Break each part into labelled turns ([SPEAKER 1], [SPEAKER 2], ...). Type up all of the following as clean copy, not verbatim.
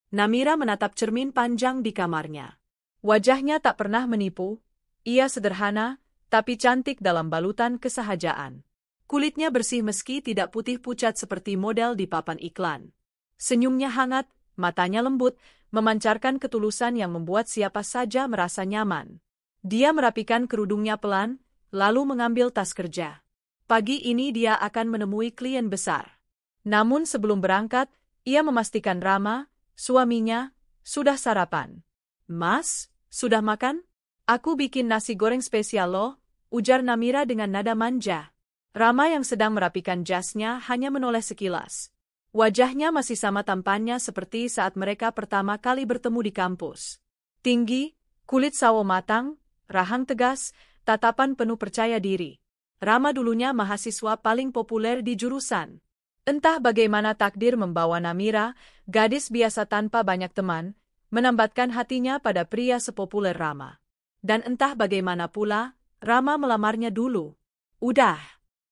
[SPEAKER 1] Namira menatap cermin panjang di kamarnya. Wajahnya tak pernah menipu, ia sederhana, tapi cantik dalam balutan kesahajaan. Kulitnya bersih meski tidak putih pucat seperti model di papan iklan. Senyumnya hangat, matanya lembut, memancarkan ketulusan yang membuat siapa saja merasa nyaman. Dia merapikan kerudungnya pelan, lalu mengambil tas kerja. Pagi ini dia akan menemui klien besar. Namun sebelum berangkat, ia memastikan Rama, suaminya, sudah sarapan. "Mas, sudah makan? Aku bikin nasi goreng spesial loh," ujar Namira dengan nada manja. Rama yang sedang merapikan jasnya hanya menoleh sekilas. Wajahnya masih sama tampannya seperti saat mereka pertama kali bertemu di kampus. Tinggi, kulit sawo matang, rahang tegas, tatapan penuh percaya diri. Rama dulunya mahasiswa paling populer di jurusan. Entah bagaimana takdir membawa Namira, gadis biasa tanpa banyak teman, menambatkan hatinya pada pria sepopuler Rama. Dan entah bagaimana pula, Rama melamarnya dulu. "Udah.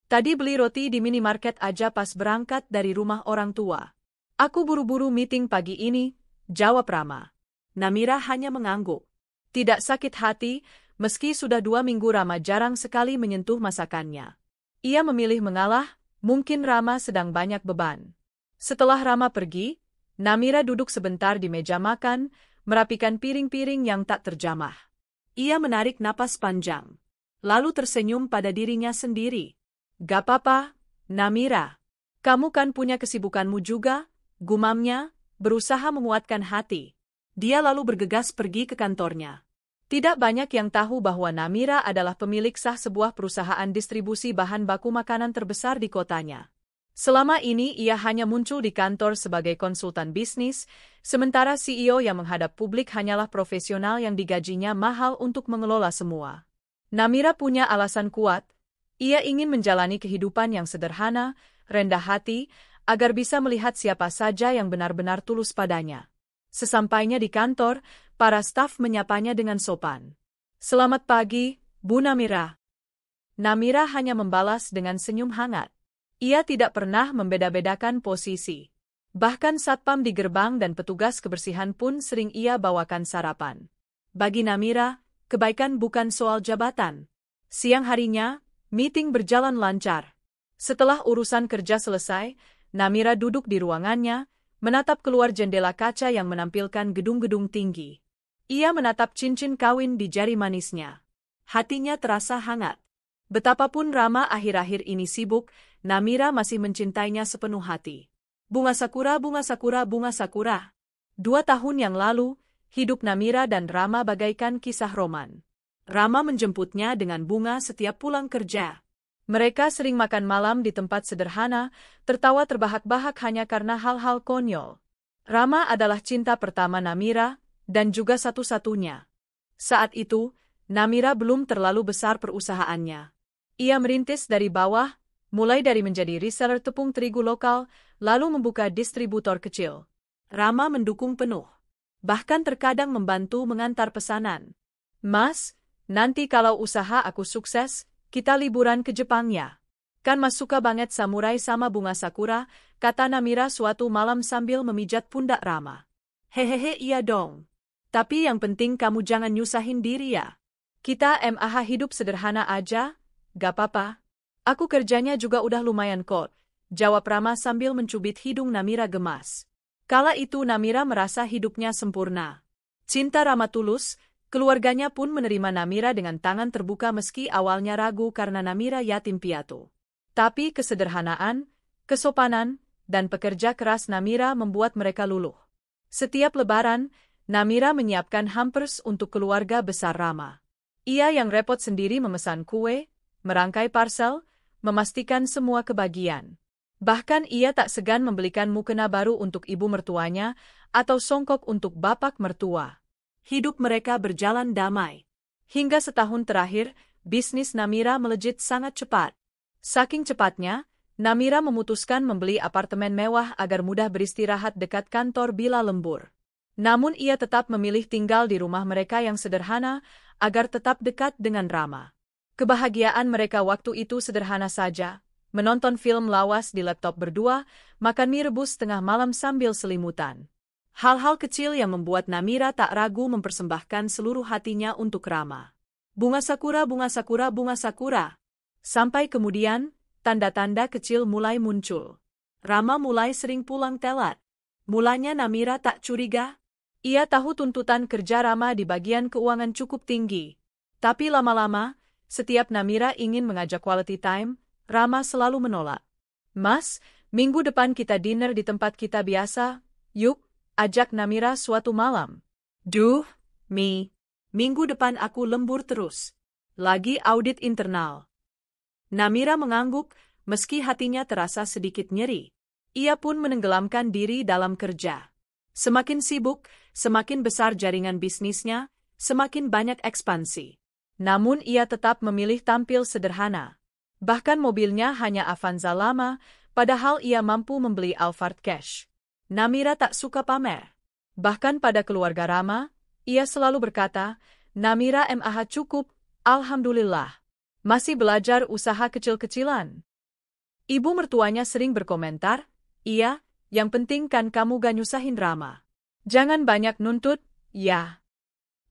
[SPEAKER 1] Tadi beli roti di minimarket aja pas berangkat dari rumah orang tua. Aku buru-buru meeting pagi ini," jawab Rama. Namira hanya mengangguk. Tidak sakit hati, meski sudah 2 minggu Rama jarang sekali menyentuh masakannya. Ia memilih mengalah, mungkin Rama sedang banyak beban. Setelah Rama pergi, Namira duduk sebentar di meja makan, merapikan piring-piring yang tak terjamah. Ia menarik napas panjang, lalu tersenyum pada dirinya sendiri. "Gak apa-apa, Namira. Kamu kan punya kesibukanmu juga," gumamnya, berusaha menguatkan hati. Dia lalu bergegas pergi ke kantornya. Tidak banyak yang tahu bahwa Namira adalah pemilik sah sebuah perusahaan distribusi bahan baku makanan terbesar di kotanya. Selama ini ia hanya muncul di kantor sebagai konsultan bisnis, sementara CEO yang menghadap publik hanyalah profesional yang digajinya mahal untuk mengelola semua. Namira punya alasan kuat. Ia ingin menjalani kehidupan yang sederhana, rendah hati, agar bisa melihat siapa saja yang benar-benar tulus padanya. Sesampainya di kantor, para staf menyapanya dengan sopan. "Selamat pagi, Bu Namira." Namira hanya membalas dengan senyum hangat. Ia tidak pernah membeda-bedakan posisi. Bahkan satpam di gerbang dan petugas kebersihan pun sering ia bawakan sarapan. Bagi Namira, kebaikan bukan soal jabatan. Siang harinya, meeting berjalan lancar. Setelah urusan kerja selesai, Namira duduk di ruangannya, menatap keluar jendela kaca yang menampilkan gedung-gedung tinggi. Ia menatap cincin kawin di jari manisnya. Hatinya terasa hangat. Betapapun Rama akhir-akhir ini sibuk, Namira masih mencintainya sepenuh hati. Bunga sakura, bunga sakura, bunga sakura. 2 tahun yang lalu, hidup Namira dan Rama bagaikan kisah roman. Rama menjemputnya dengan bunga setiap pulang kerja. Mereka sering makan malam di tempat sederhana, tertawa terbahak-bahak hanya karena hal-hal konyol. Rama adalah cinta pertama Namira, dan juga satu-satunya. Saat itu, Namira belum terlalu besar perusahaannya. Ia merintis dari bawah, mulai dari menjadi reseller tepung terigu lokal, lalu membuka distributor kecil. Rama mendukung penuh. Bahkan terkadang membantu mengantar pesanan. "Mas, nanti kalau usaha aku sukses, kita liburan ke Jepang ya. Kan Mas suka banget samurai sama bunga sakura," kata Namira suatu malam sambil memijat pundak Rama. "Hehehe, iya dong. Tapi yang penting kamu jangan nyusahin diri ya. Kita hidup sederhana aja, gak apa-apa. Aku kerjanya juga udah lumayan kok," jawab Rama sambil mencubit hidung Namira gemas. Kala itu Namira merasa hidupnya sempurna. Cinta Rama tulus. Keluarganya pun menerima Namira dengan tangan terbuka meski awalnya ragu karena Namira yatim piatu. Tapi kesederhanaan, kesopanan, dan pekerja keras Namira membuat mereka luluh. Setiap lebaran, Namira menyiapkan hampers untuk keluarga besar Rama. Ia yang repot sendiri memesan kue, merangkai parcel, memastikan semua kebagian. Bahkan ia tak segan membelikan mukena baru untuk ibu mertuanya atau songkok untuk bapak mertua. Hidup mereka berjalan damai. Hingga setahun terakhir, bisnis Namira melejit sangat cepat. Saking cepatnya, Namira memutuskan membeli apartemen mewah agar mudah beristirahat dekat kantor bila lembur. Namun ia tetap memilih tinggal di rumah mereka yang sederhana, agar tetap dekat dengan Rama. Kebahagiaan mereka waktu itu sederhana saja, menonton film lawas di laptop berdua, makan mie rebus tengah malam sambil selimutan. Hal-hal kecil yang membuat Namira tak ragu mempersembahkan seluruh hatinya untuk Rama. Bunga sakura, bunga sakura, bunga sakura. Sampai kemudian, tanda-tanda kecil mulai muncul. Rama mulai sering pulang telat. Mulanya Namira tak curiga. Ia tahu tuntutan kerja Rama di bagian keuangan cukup tinggi. Tapi lama-lama, setiap Namira ingin mengajak quality time, Rama selalu menolak. Mas, minggu depan kita dinner di tempat kita biasa, yuk, ajak Namira suatu malam. Duh, minggu depan aku lembur terus. Lagi audit internal. Namira mengangguk, meski hatinya terasa sedikit nyeri. Ia pun menenggelamkan diri dalam kerja. Semakin sibuk, semakin besar jaringan bisnisnya, semakin banyak ekspansi. Namun ia tetap memilih tampil sederhana. Bahkan mobilnya hanya Avanza lama, padahal ia mampu membeli Alphard Cash. Namira tak suka pamer. Bahkan pada keluarga Rama, ia selalu berkata, Namira MAH cukup, alhamdulillah. Masih belajar usaha kecil-kecilan. Ibu mertuanya sering berkomentar, iya, yang penting kan kamu gak nyusahin Rama. Jangan banyak nuntut, ya.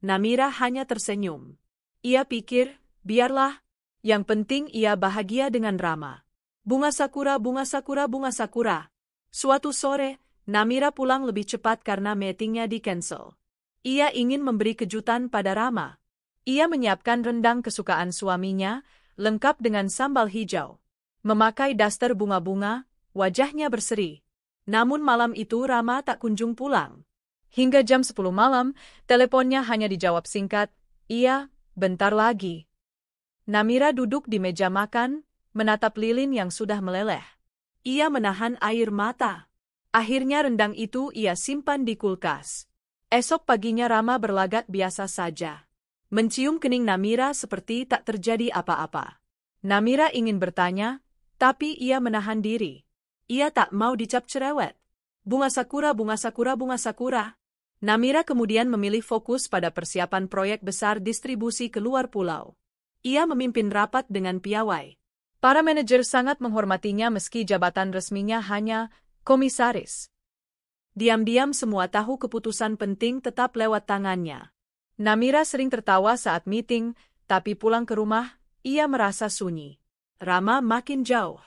[SPEAKER 1] Namira hanya tersenyum. Ia pikir, biarlah, yang penting ia bahagia dengan Rama. Bunga sakura, bunga sakura, bunga sakura. Suatu sore, Namira pulang lebih cepat karena meetingnya di-cancel. Ia ingin memberi kejutan pada Rama. Ia menyiapkan rendang kesukaan suaminya, lengkap dengan sambal hijau. Memakai daster bunga-bunga, wajahnya berseri. Namun malam itu Rama tak kunjung pulang. Hingga jam 10 malam, teleponnya hanya dijawab singkat, iya, bentar lagi. Namira duduk di meja makan, menatap lilin yang sudah meleleh. Ia menahan air mata. Akhirnya rendang itu ia simpan di kulkas. Esok paginya Rama berlagak biasa saja. Mencium kening Namira seperti tak terjadi apa-apa. Namira ingin bertanya, tapi ia menahan diri. Ia tak mau dicap cerewet. Bunga sakura, bunga sakura, bunga sakura. Namira kemudian memilih fokus pada persiapan proyek besar distribusi ke luar pulau. Ia memimpin rapat dengan piawai. Para manajer sangat menghormatinya meski jabatan resminya hanya komisaris. Diam-diam semua tahu keputusan penting tetap lewat tangannya. Namira sering tertawa saat meeting, tapi pulang ke rumah, ia merasa sunyi. Rama makin jauh.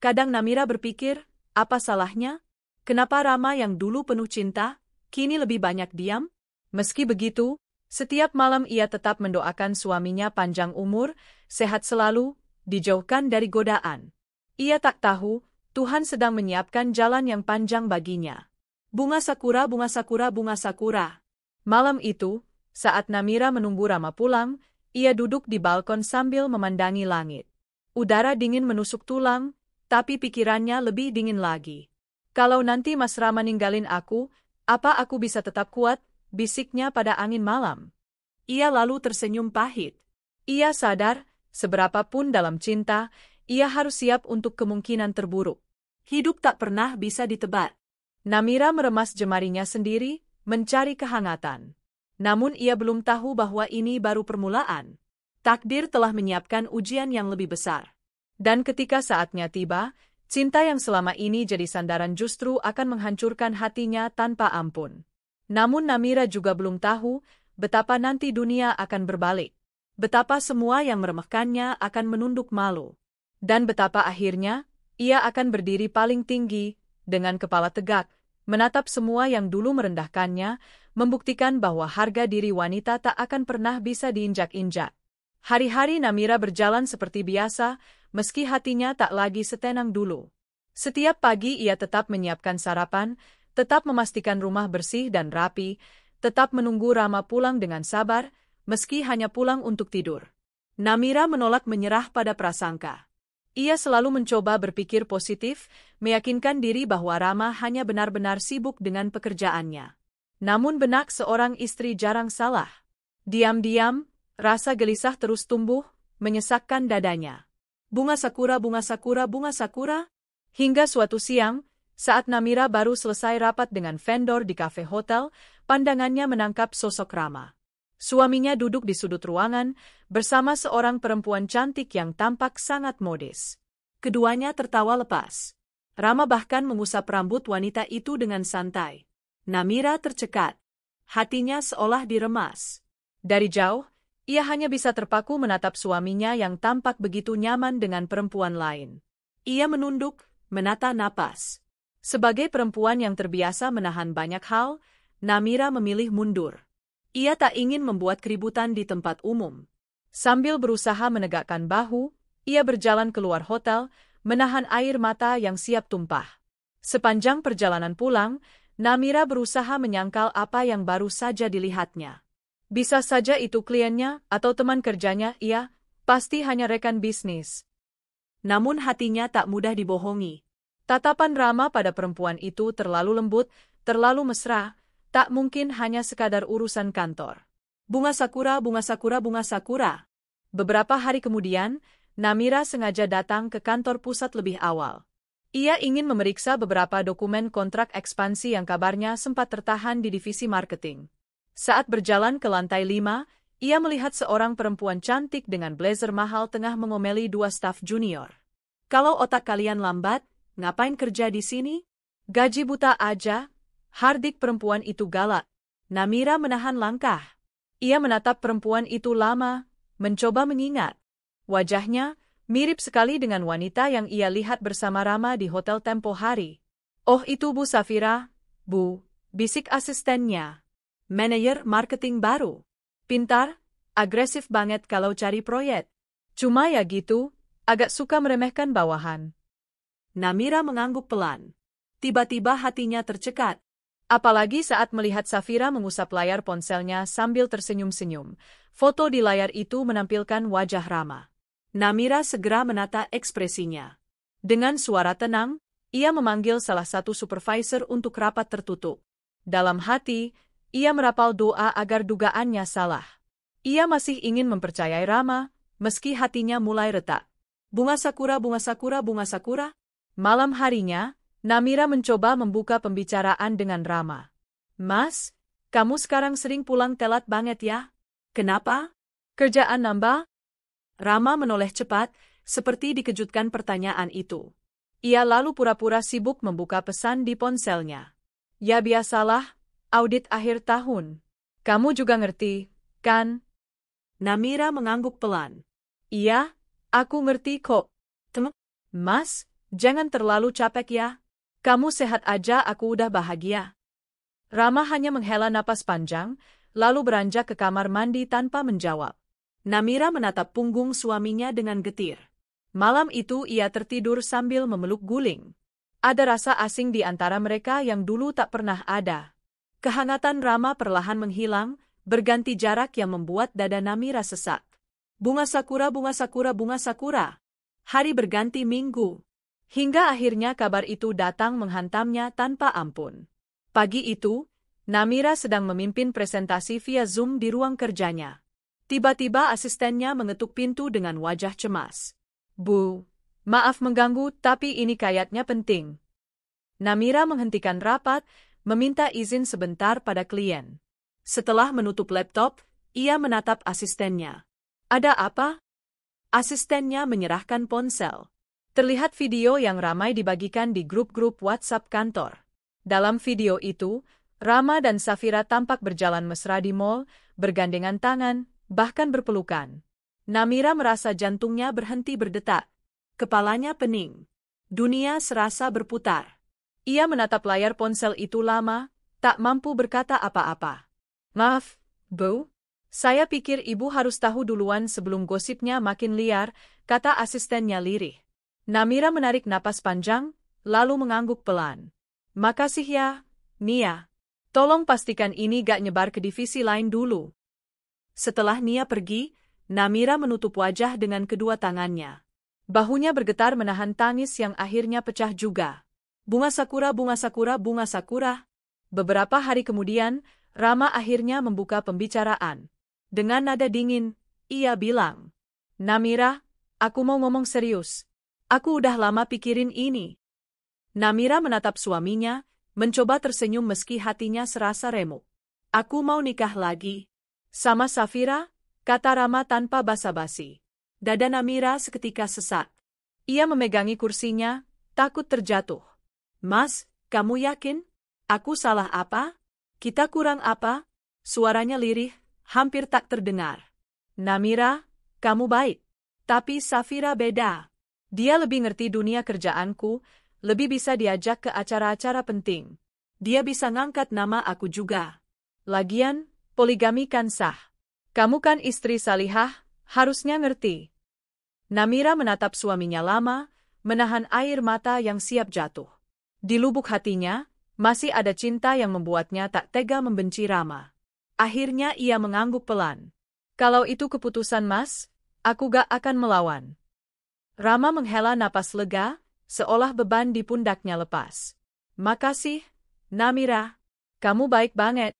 [SPEAKER 1] Kadang Namira berpikir, apa salahnya? Kenapa Rama yang dulu penuh cinta, kini lebih banyak diam? Meski begitu, setiap malam ia tetap mendoakan suaminya panjang umur, sehat selalu, dijauhkan dari godaan. Ia tak tahu, Tuhan sedang menyiapkan jalan yang panjang baginya. Bunga sakura, bunga sakura, bunga sakura. Malam itu, saat Namira menunggu Rama pulang, ia duduk di balkon sambil memandangi langit. Udara dingin menusuk tulang, tapi pikirannya lebih dingin lagi. Kalau nanti Mas Rama ninggalin aku, apa aku bisa tetap kuat? Bisiknya pada angin malam. Ia lalu tersenyum pahit. Ia sadar, seberapapun dalam cinta, ia harus siap untuk kemungkinan terburuk. Hidup tak pernah bisa ditebak. Namira meremas jemarinya sendiri, mencari kehangatan. Namun ia belum tahu bahwa ini baru permulaan. Takdir telah menyiapkan ujian yang lebih besar. Dan ketika saatnya tiba, cinta yang selama ini jadi sandaran justru akan menghancurkan hatinya tanpa ampun. Namun Namira juga belum tahu betapa nanti dunia akan berbalik. Betapa semua yang meremehkannya akan menunduk malu. Dan betapa akhirnya, ia akan berdiri paling tinggi, dengan kepala tegak, menatap semua yang dulu merendahkannya, membuktikan bahwa harga diri wanita tak akan pernah bisa diinjak-injak. Hari-hari Namira berjalan seperti biasa, meski hatinya tak lagi setenang dulu. Setiap pagi ia tetap menyiapkan sarapan, tetap memastikan rumah bersih dan rapi, tetap menunggu Rama pulang dengan sabar, meski hanya pulang untuk tidur. Namira menolak menyerah pada prasangka. Ia selalu mencoba berpikir positif, meyakinkan diri bahwa Rama hanya benar-benar sibuk dengan pekerjaannya. Namun benak seorang istri jarang salah. Diam-diam, rasa gelisah terus tumbuh, menyesakkan dadanya. Bunga sakura, bunga sakura, bunga sakura. Hingga suatu siang, saat Namira baru selesai rapat dengan vendor di kafe hotel, pandangannya menangkap sosok Rama. Suaminya duduk di sudut ruangan, bersama seorang perempuan cantik yang tampak sangat modis. Keduanya tertawa lepas. Rama bahkan mengusap rambut wanita itu dengan santai. Namira tercekat. Hatinya seolah diremas. Dari jauh, ia hanya bisa terpaku menatap suaminya yang tampak begitu nyaman dengan perempuan lain. Ia menunduk, menata napas. Sebagai perempuan yang terbiasa menahan banyak hal, Namira memilih mundur. Ia tak ingin membuat keributan di tempat umum. Sambil berusaha menegakkan bahu, ia berjalan keluar hotel, menahan air mata yang siap tumpah. Sepanjang perjalanan pulang, Namira berusaha menyangkal apa yang baru saja dilihatnya. Bisa saja itu kliennya atau teman kerjanya, ia pasti hanya rekan bisnis. Namun hatinya tak mudah dibohongi. Tatapan Rama pada perempuan itu terlalu lembut, terlalu mesra, tak mungkin hanya sekadar urusan kantor. Bunga sakura, bunga sakura, bunga sakura. Beberapa hari kemudian, Namira sengaja datang ke kantor pusat lebih awal. Ia ingin memeriksa beberapa dokumen kontrak ekspansi yang kabarnya sempat tertahan di divisi marketing. Saat berjalan ke lantai 5, ia melihat seorang perempuan cantik dengan blazer mahal tengah mengomeli dua staf junior. Kalau otak kalian lambat, ngapain kerja di sini? Gaji buta aja. Hardik perempuan itu galak. Namira menahan langkah. Ia menatap perempuan itu lama, mencoba mengingat. Wajahnya mirip sekali dengan wanita yang ia lihat bersama Rama di hotel tempo hari. Oh, itu Bu Safira, Bu, bisik asistennya. Manajer marketing baru. Pintar, agresif banget kalau cari proyek. Cuma ya gitu, agak suka meremehkan bawahan. Namira mengangguk pelan. Tiba-tiba hatinya tercekat. Apalagi saat melihat Safira mengusap layar ponselnya sambil tersenyum-senyum. Foto di layar itu menampilkan wajah Rama. Namira segera menata ekspresinya. Dengan suara tenang, ia memanggil salah satu supervisor untuk rapat tertutup. Dalam hati, ia merapal doa agar dugaannya salah. Ia masih ingin mempercayai Rama, meski hatinya mulai retak. Bunga sakura, bunga sakura, bunga sakura. Malam harinya, Namira mencoba membuka pembicaraan dengan Rama. Mas, kamu sekarang sering pulang telat banget ya? Kenapa? Kerjaan nambah? Rama menoleh cepat, seperti dikejutkan pertanyaan itu. Ia lalu pura-pura sibuk membuka pesan di ponselnya. Ya biasalah, audit akhir tahun. Kamu juga ngerti, kan? Namira mengangguk pelan. Iya, aku ngerti kok. Mas, jangan terlalu capek ya. Kamu sehat aja, aku udah bahagia. Rama hanya menghela napas panjang, lalu beranjak ke kamar mandi tanpa menjawab. Namira menatap punggung suaminya dengan getir. Malam itu ia tertidur sambil memeluk guling. Ada rasa asing di antara mereka yang dulu tak pernah ada. Kehangatan Rama perlahan menghilang, berganti jarak yang membuat dada Namira sesak. Bunga sakura, bunga sakura, bunga sakura. Hari berganti minggu. Hingga akhirnya kabar itu datang menghantamnya tanpa ampun. Pagi itu, Namira sedang memimpin presentasi via Zoom di ruang kerjanya. Tiba-tiba asistennya mengetuk pintu dengan wajah cemas. Bu, maaf mengganggu, tapi ini kayaknya penting. Namira menghentikan rapat, meminta izin sebentar pada klien. Setelah menutup laptop, ia menatap asistennya. Ada apa? Asistennya menyerahkan ponsel. Terlihat video yang ramai dibagikan di grup-grup WhatsApp kantor. Dalam video itu, Rama dan Safira tampak berjalan mesra di mall, bergandengan tangan, bahkan berpelukan. Namira merasa jantungnya berhenti berdetak. Kepalanya pening. Dunia serasa berputar. Ia menatap layar ponsel itu lama, tak mampu berkata apa-apa. Maaf, Bu. Saya pikir ibu harus tahu duluan sebelum gosipnya makin liar, kata asistennya lirih. Namira menarik napas panjang, lalu mengangguk pelan. Makasih ya, Nia. Tolong pastikan ini gak nyebar ke divisi lain dulu. Setelah Nia pergi, Namira menutup wajah dengan kedua tangannya. Bahunya bergetar menahan tangis yang akhirnya pecah juga. Bunga sakura, bunga sakura, bunga sakura. Beberapa hari kemudian, Rama akhirnya membuka pembicaraan. Dengan nada dingin, ia bilang, Namira, aku mau ngomong serius. Aku udah lama pikirin ini. Namira menatap suaminya, mencoba tersenyum meski hatinya serasa remuk. Aku mau nikah lagi. Sama Safira, kata Rama tanpa basa-basi. Dada Namira seketika sesak. Ia memegangi kursinya, takut terjatuh. Mas, kamu yakin? Aku salah apa? Kita kurang apa? Suaranya lirih, hampir tak terdengar. Namira, kamu baik. Tapi Safira beda. Dia lebih ngerti dunia kerjaanku, lebih bisa diajak ke acara-acara penting. Dia bisa ngangkat nama aku juga. Lagian, poligami kan sah. Kamu kan istri salihah, harusnya ngerti. Namira menatap suaminya lama, menahan air mata yang siap jatuh. Di lubuk hatinya, masih ada cinta yang membuatnya tak tega membenci Rama. Akhirnya ia mengangguk pelan. Kalau itu keputusan Mas, aku gak akan melawan. Rama menghela napas lega, seolah beban di pundaknya lepas. Makasih, Namira. Kamu baik banget.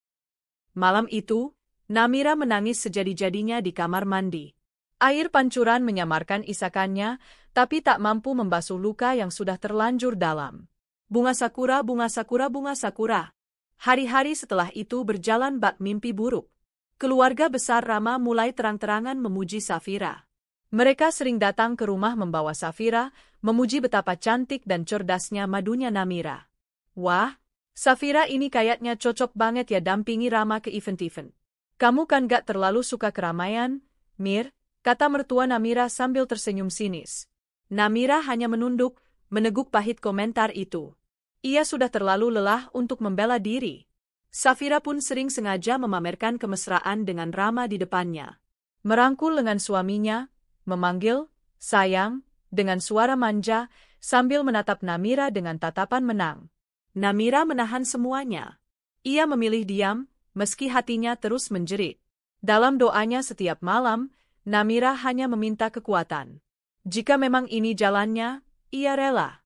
[SPEAKER 1] Malam itu, Namira menangis sejadi-jadinya di kamar mandi. Air pancuran menyamarkan isakannya, tapi tak mampu membasuh luka yang sudah terlanjur dalam. Bunga sakura, bunga sakura, bunga sakura. Hari-hari setelah itu berjalan bak mimpi buruk. Keluarga besar Rama mulai terang-terangan memuji Safira. Mereka sering datang ke rumah membawa Safira, memuji betapa cantik dan cerdasnya madunya Namira. Wah, Safira ini kayaknya cocok banget ya dampingi Rama ke event-event. Kamu kan gak terlalu suka keramaian, Mir, kata mertua Namira sambil tersenyum sinis. Namira hanya menunduk, meneguk pahit komentar itu. Ia sudah terlalu lelah untuk membela diri. Safira pun sering sengaja memamerkan kemesraan dengan Rama di depannya. Merangkul lengan suaminya, memanggil, sayang, dengan suara manja, sambil menatap Namira dengan tatapan menang. Namira menahan semuanya. Ia memilih diam, meski hatinya terus menjerit. Dalam doanya setiap malam, Namira hanya meminta kekuatan. Jika memang ini jalannya, ia rela.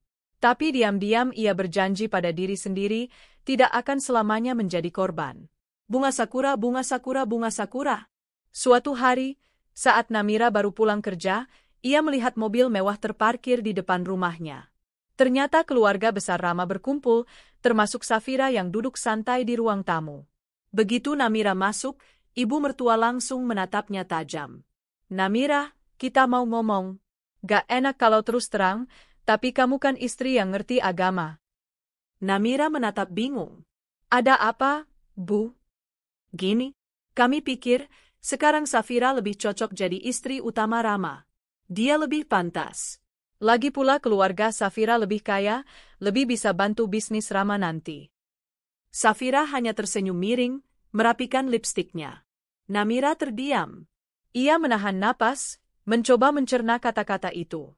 [SPEAKER 1] Tapi diam-diam ia berjanji pada diri sendiri, tidak akan selamanya menjadi korban. Bunga sakura, bunga sakura, bunga sakura. Suatu hari, saat Namira baru pulang kerja, ia melihat mobil mewah terparkir di depan rumahnya. Ternyata keluarga besar Rama berkumpul, termasuk Safira yang duduk santai di ruang tamu. Begitu Namira masuk, ibu mertua langsung menatapnya tajam. Namira, kita mau ngomong. Gak enak kalau terus terang, tapi kamu kan istri yang ngerti agama. Namira menatap bingung. Ada apa, Bu? Gini, kami pikir, sekarang Safira lebih cocok jadi istri utama Rama. Dia lebih pantas. Lagi pula keluarga Safira lebih kaya, lebih bisa bantu bisnis Rama nanti. Safira hanya tersenyum miring, merapikan lipstiknya. Namira terdiam. Ia menahan napas, mencoba mencerna kata-kata itu.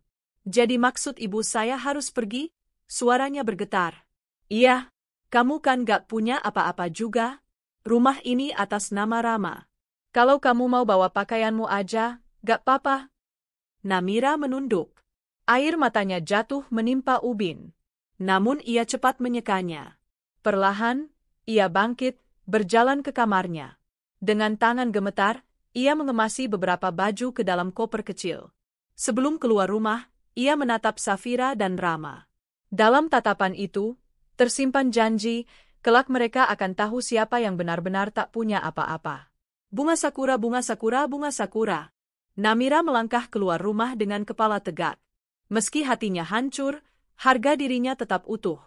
[SPEAKER 1] Jadi maksud ibu saya harus pergi? Suaranya bergetar. Iya, kamu kan gak punya apa-apa juga. Rumah ini atas nama Rama. Kalau kamu mau bawa pakaianmu aja, gak apa-apa. Namira menunduk. Air matanya jatuh menimpa ubin. Namun ia cepat menyekanya. Perlahan, ia bangkit, berjalan ke kamarnya. Dengan tangan gemetar, ia mengemasi beberapa baju ke dalam koper kecil. Sebelum keluar rumah, ia menatap Safira dan Rama. Dalam tatapan itu, tersimpan janji, kelak mereka akan tahu siapa yang benar-benar tak punya apa-apa. Bunga sakura, bunga sakura, bunga sakura. Namira melangkah keluar rumah dengan kepala tegak. Meski hatinya hancur, harga dirinya tetap utuh.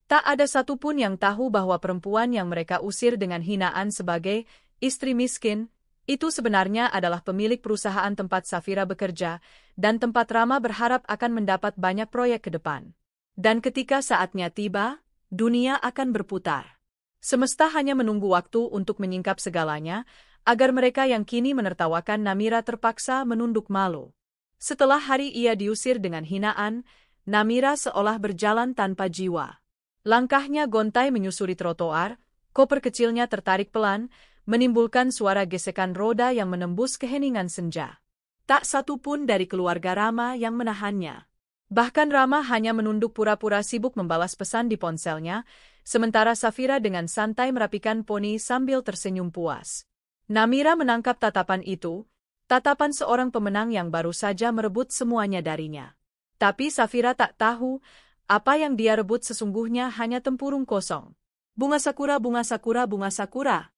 [SPEAKER 1] Tak ada satupun yang tahu bahwa perempuan yang mereka usir dengan hinaan sebagai istri miskin, itu sebenarnya adalah pemilik perusahaan tempat Safira bekerja, dan tempat Rama berharap akan mendapat banyak proyek ke depan. Dan ketika saatnya tiba, dunia akan berputar. Semesta hanya menunggu waktu untuk menyingkap segalanya, agar mereka yang kini menertawakan Namira terpaksa menunduk malu. Setelah hari ia diusir dengan hinaan, Namira seolah berjalan tanpa jiwa. Langkahnya gontai menyusuri trotoar, koper kecilnya tertarik pelan, menimbulkan suara gesekan roda yang menembus keheningan senja. Tak satu pun dari keluarga Rama yang menahannya. Bahkan Rama hanya menunduk pura-pura sibuk membalas pesan di ponselnya, sementara Safira dengan santai merapikan poni sambil tersenyum puas. Namira menangkap tatapan itu, tatapan seorang pemenang yang baru saja merebut semuanya darinya. Tapi Safira tak tahu, apa yang dia rebut sesungguhnya hanya tempurung kosong. Bunga sakura, bunga sakura, bunga sakura.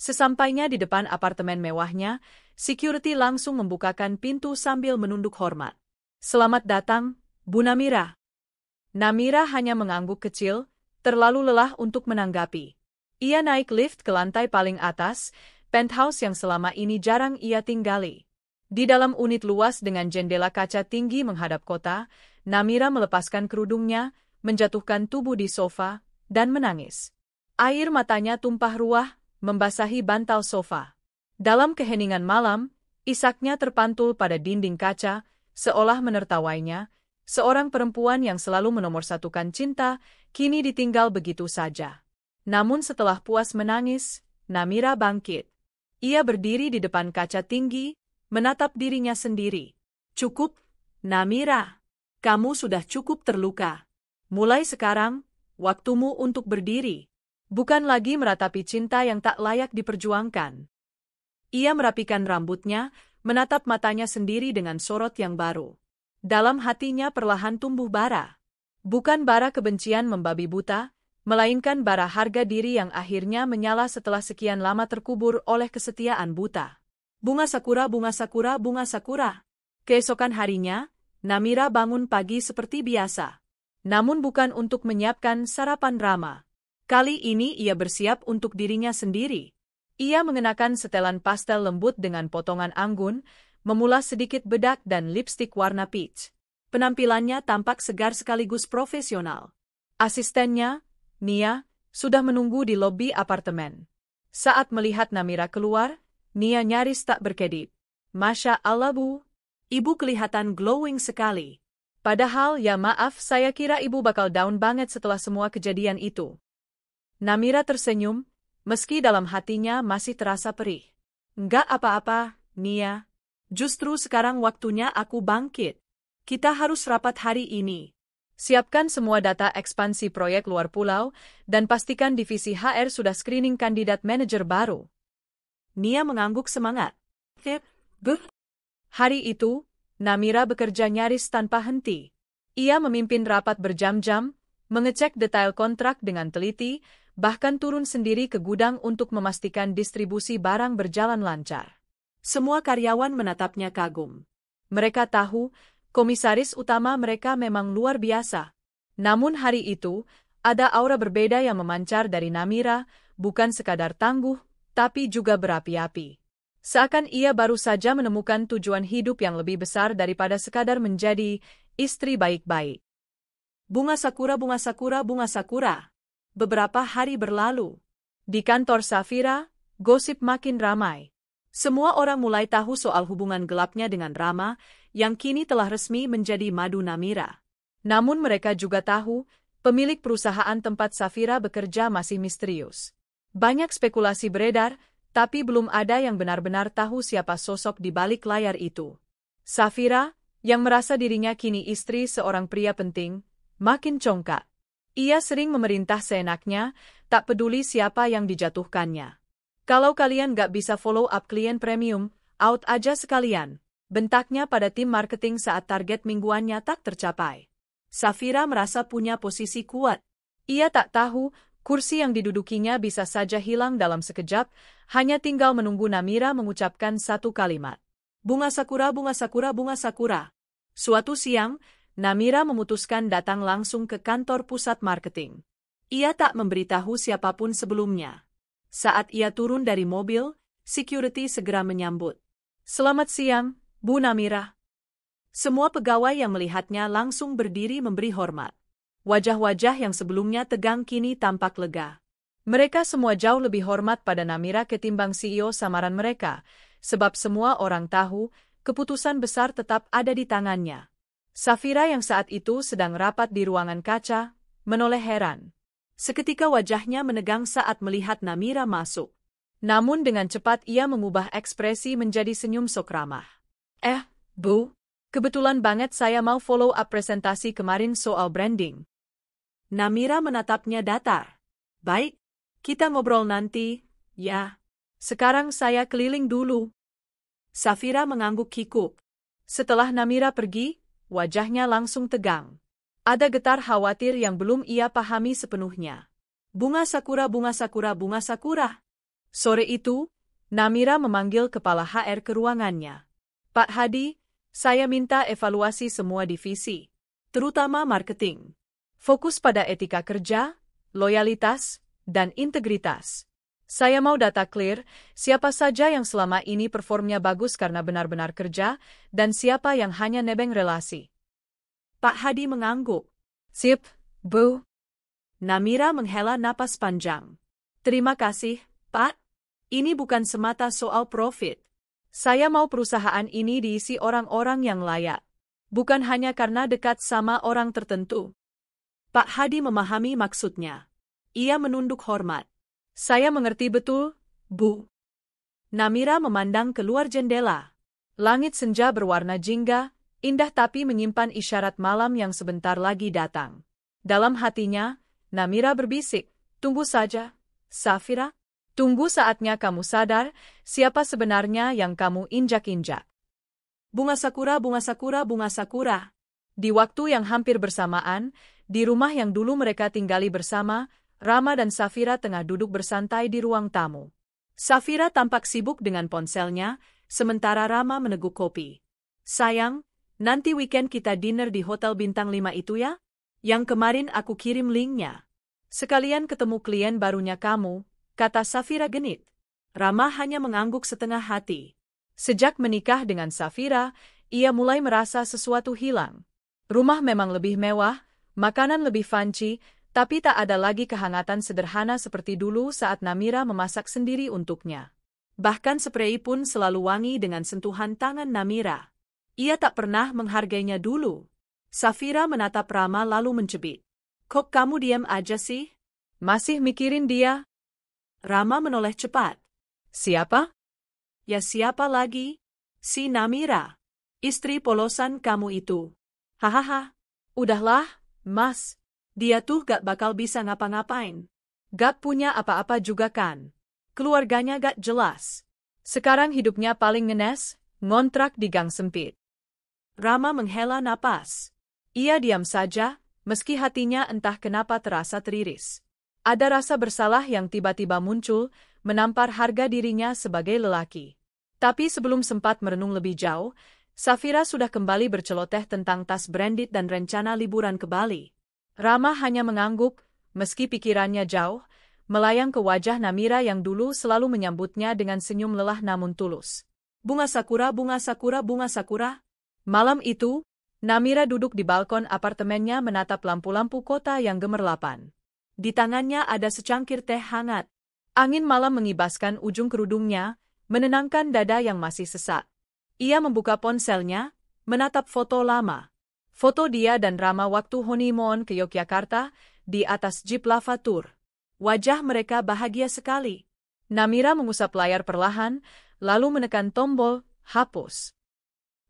[SPEAKER 1] Sesampainya di depan apartemen mewahnya, security langsung membukakan pintu sambil menunduk hormat. Selamat datang, Bu Namira. Namira hanya mengangguk kecil, terlalu lelah untuk menanggapi. Ia naik lift ke lantai paling atas, penthouse yang selama ini jarang ia tinggali. Di dalam unit luas dengan jendela kaca tinggi menghadap kota, Namira melepaskan kerudungnya, menjatuhkan tubuh di sofa, dan menangis. Air matanya tumpah ruah, membasahi bantal sofa. Dalam keheningan malam, isaknya terpantul pada dinding kaca, seolah menertawainya. Seorang perempuan yang selalu menomorsatukan cinta, kini ditinggal begitu saja. Namun setelah puas menangis, Namira bangkit. Ia berdiri di depan kaca tinggi, menatap dirinya sendiri. Cukup, Namira. Kamu sudah cukup terluka. Mulai sekarang, waktumu untuk berdiri. Bukan lagi meratapi cinta yang tak layak diperjuangkan. Ia merapikan rambutnya, menatap matanya sendiri dengan sorot yang baru. Dalam hatinya perlahan tumbuh bara. Bukan bara kebencian membabi buta, melainkan bara harga diri yang akhirnya menyala setelah sekian lama terkubur oleh kesetiaan buta. Bunga sakura, bunga sakura, bunga sakura. Keesokan harinya, Namira bangun pagi seperti biasa. Namun bukan untuk menyiapkan sarapan Rama. Kali ini ia bersiap untuk dirinya sendiri. Ia mengenakan setelan pastel lembut dengan potongan anggun, memulas sedikit bedak dan lipstik warna peach. Penampilannya tampak segar sekaligus profesional. Asistennya, Nia, sudah menunggu di lobi apartemen. Saat melihat Namira keluar, Nia nyaris tak berkedip. Masya Allah Bu, Ibu kelihatan glowing sekali. Padahal ya maaf saya kira Ibu bakal down banget setelah semua kejadian itu. Namira tersenyum, meski dalam hatinya masih terasa perih. Enggak apa-apa, Nia. Justru sekarang waktunya aku bangkit. Kita harus rapat hari ini. Siapkan semua data ekspansi proyek luar pulau, dan pastikan divisi HR sudah screening kandidat manajer baru. Nia mengangguk semangat. Hari itu, Namira bekerja nyaris tanpa henti. Ia memimpin rapat berjam-jam, mengecek detail kontrak dengan teliti, bahkan turun sendiri ke gudang untuk memastikan distribusi barang berjalan lancar. Semua karyawan menatapnya kagum. Mereka tahu, komisaris utama mereka memang luar biasa. Namun hari itu, ada aura berbeda yang memancar dari Namira, bukan sekadar tangguh, tapi juga berapi-api. Seakan ia baru saja menemukan tujuan hidup yang lebih besar daripada sekadar menjadi istri baik-baik. Bunga sakura, bunga sakura, bunga sakura. Beberapa hari berlalu. Di kantor Safira, gosip makin ramai. Semua orang mulai tahu soal hubungan gelapnya dengan Rama, yang kini telah resmi menjadi madu Namira. Namun mereka juga tahu, pemilik perusahaan tempat Safira bekerja masih misterius. Banyak spekulasi beredar, tapi belum ada yang benar-benar tahu siapa sosok di balik layar itu. Safira, yang merasa dirinya kini istri seorang pria penting, makin congkak. Ia sering memerintah seenaknya, tak peduli siapa yang dijatuhkannya. Kalau kalian gak bisa follow up klien premium, out aja sekalian. Bentaknya pada tim marketing saat target mingguannya tak tercapai. Safira merasa punya posisi kuat. Ia tak tahu, kursi yang didudukinya bisa saja hilang dalam sekejap, hanya tinggal menunggu Namira mengucapkan satu kalimat. Bunga sakura, bunga sakura, bunga sakura. Suatu siang, Namira memutuskan datang langsung ke kantor pusat marketing. Ia tak memberitahu siapapun sebelumnya. Saat ia turun dari mobil, security segera menyambut. Selamat siang, Bu Namira. Semua pegawai yang melihatnya langsung berdiri memberi hormat. Wajah-wajah yang sebelumnya tegang kini tampak lega. Mereka semua jauh lebih hormat pada Namira ketimbang CEO samaran mereka, sebab semua orang tahu, keputusan besar tetap ada di tangannya. Safira yang saat itu sedang rapat di ruangan kaca, menoleh heran. Seketika wajahnya menegang saat melihat Namira masuk. Namun dengan cepat ia mengubah ekspresi menjadi senyum sok ramah. Bu, kebetulan banget saya mau follow up presentasi kemarin soal branding. Namira menatapnya datar. Baik, kita ngobrol nanti, ya. Sekarang saya keliling dulu. Safira mengangguk kikuk. Setelah Namira pergi, wajahnya langsung tegang. Ada getar khawatir yang belum ia pahami sepenuhnya. Bunga sakura, bunga sakura, bunga sakura. Sore itu, Namira memanggil kepala HR ke ruangannya. Pak Hadi, saya minta evaluasi semua divisi, terutama marketing. Fokus pada etika kerja, loyalitas, dan integritas. Saya mau data clear, siapa saja yang selama ini performnya bagus karena benar-benar kerja, dan siapa yang hanya nebeng relasi. Pak Hadi mengangguk. Sip, Bu. Namira menghela napas panjang. Terima kasih, Pak. Ini bukan semata soal profit. Saya mau perusahaan ini diisi orang-orang yang layak. Bukan hanya karena dekat sama orang tertentu. Pak Hadi memahami maksudnya. Ia menunduk hormat. Saya mengerti betul, Bu. Namira memandang keluar jendela. Langit senja berwarna jingga, indah tapi menyimpan isyarat malam yang sebentar lagi datang. Dalam hatinya, Namira berbisik, tunggu saja, Safira. Tunggu saatnya kamu sadar, siapa sebenarnya yang kamu injak-injak. Bunga sakura, bunga sakura, bunga sakura. Di waktu yang hampir bersamaan, di rumah yang dulu mereka tinggali bersama, Rama dan Safira tengah duduk bersantai di ruang tamu. Safira tampak sibuk dengan ponselnya, sementara Rama meneguk kopi. Sayang, nanti weekend kita dinner di Hotel Bintang 5 itu ya? Yang kemarin aku kirim linknya. Sekalian ketemu klien barunya kamu, kata Safira genit. Rama hanya mengangguk setengah hati. Sejak menikah dengan Safira, ia mulai merasa sesuatu hilang. Rumah memang lebih mewah, makanan lebih fancy, tapi tak ada lagi kehangatan sederhana seperti dulu saat Namira memasak sendiri untuknya. Bahkan sprei pun selalu wangi dengan sentuhan tangan Namira. Ia tak pernah menghargainya dulu. Safira menatap Rama lalu mencibir. Kok kamu diam aja sih? Masih mikirin dia? Rama menoleh cepat. Siapa? Ya siapa lagi? Si Namira. Istri polosan kamu itu. Hahaha. Udahlah, Mas. Dia tuh gak bakal bisa ngapa-ngapain. Gak punya apa-apa juga kan. Keluarganya gak jelas. Sekarang hidupnya paling ngenes, ngontrak di gang sempit. Rama menghela napas. Ia diam saja, meski hatinya entah kenapa terasa teriris. Ada rasa bersalah yang tiba-tiba muncul, menampar harga dirinya sebagai lelaki. Tapi sebelum sempat merenung lebih jauh, Safira sudah kembali berceloteh tentang tas branded dan rencana liburan ke Bali. Rama hanya mengangguk, meski pikirannya jauh, melayang ke wajah Namira yang dulu selalu menyambutnya dengan senyum lelah namun tulus. Bunga sakura, bunga sakura, bunga sakura. Malam itu, Namira duduk di balkon apartemennya menatap lampu-lampu kota yang gemerlapan. Di tangannya ada secangkir teh hangat. Angin malam mengibaskan ujung kerudungnya, menenangkan dada yang masih sesak. Ia membuka ponselnya, menatap foto lama. Foto dia dan Rama waktu honeymoon ke Yogyakarta, di atas Jeep Lava Tour. Wajah mereka bahagia sekali. Namira mengusap layar perlahan, lalu menekan tombol, hapus.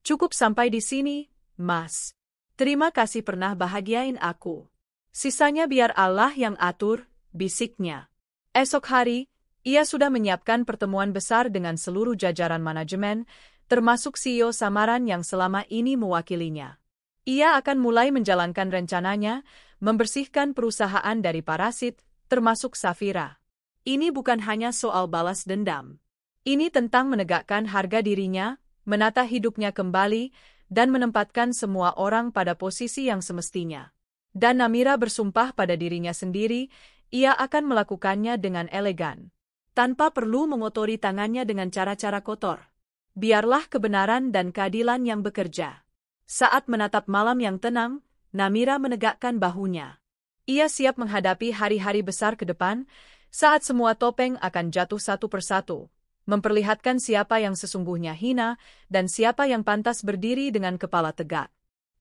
[SPEAKER 1] Cukup sampai di sini, Mas. Terima kasih pernah bahagiain aku. Sisanya biar Allah yang atur, bisiknya. Esok hari, ia sudah menyiapkan pertemuan besar dengan seluruh jajaran manajemen, termasuk CEO samaran yang selama ini mewakilinya. Ia akan mulai menjalankan rencananya, membersihkan perusahaan dari parasit, termasuk Safira. Ini bukan hanya soal balas dendam. Ini tentang menegakkan harga dirinya, menata hidupnya kembali, dan menempatkan semua orang pada posisi yang semestinya. Dan Namira bersumpah pada dirinya sendiri, ia akan melakukannya dengan elegan. Tanpa perlu mengotori tangannya dengan cara-cara kotor. Biarlah kebenaran dan keadilan yang bekerja. Saat menatap malam yang tenang, Namira menegakkan bahunya. Ia siap menghadapi hari-hari besar ke depan, saat semua topeng akan jatuh satu persatu, memperlihatkan siapa yang sesungguhnya hina dan siapa yang pantas berdiri dengan kepala tegak.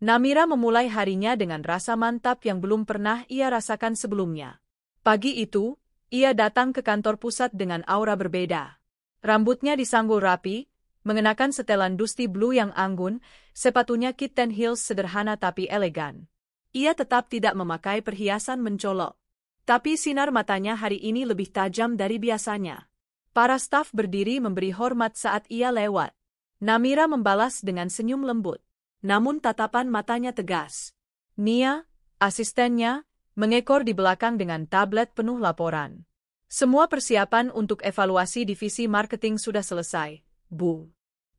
[SPEAKER 1] Namira memulai harinya dengan rasa mantap yang belum pernah ia rasakan sebelumnya. Pagi itu, ia datang ke kantor pusat dengan aura berbeda. Rambutnya disanggul rapi, mengenakan setelan Dusty Blue yang anggun, sepatunya Kitten Heels sederhana tapi elegan. Ia tetap tidak memakai perhiasan mencolok. Tapi sinar matanya hari ini lebih tajam dari biasanya. Para staf berdiri memberi hormat saat ia lewat. Namira membalas dengan senyum lembut. Namun tatapan matanya tegas. Nia, asistennya, mengekor di belakang dengan tablet penuh laporan. Semua persiapan untuk evaluasi divisi marketing sudah selesai, Bu.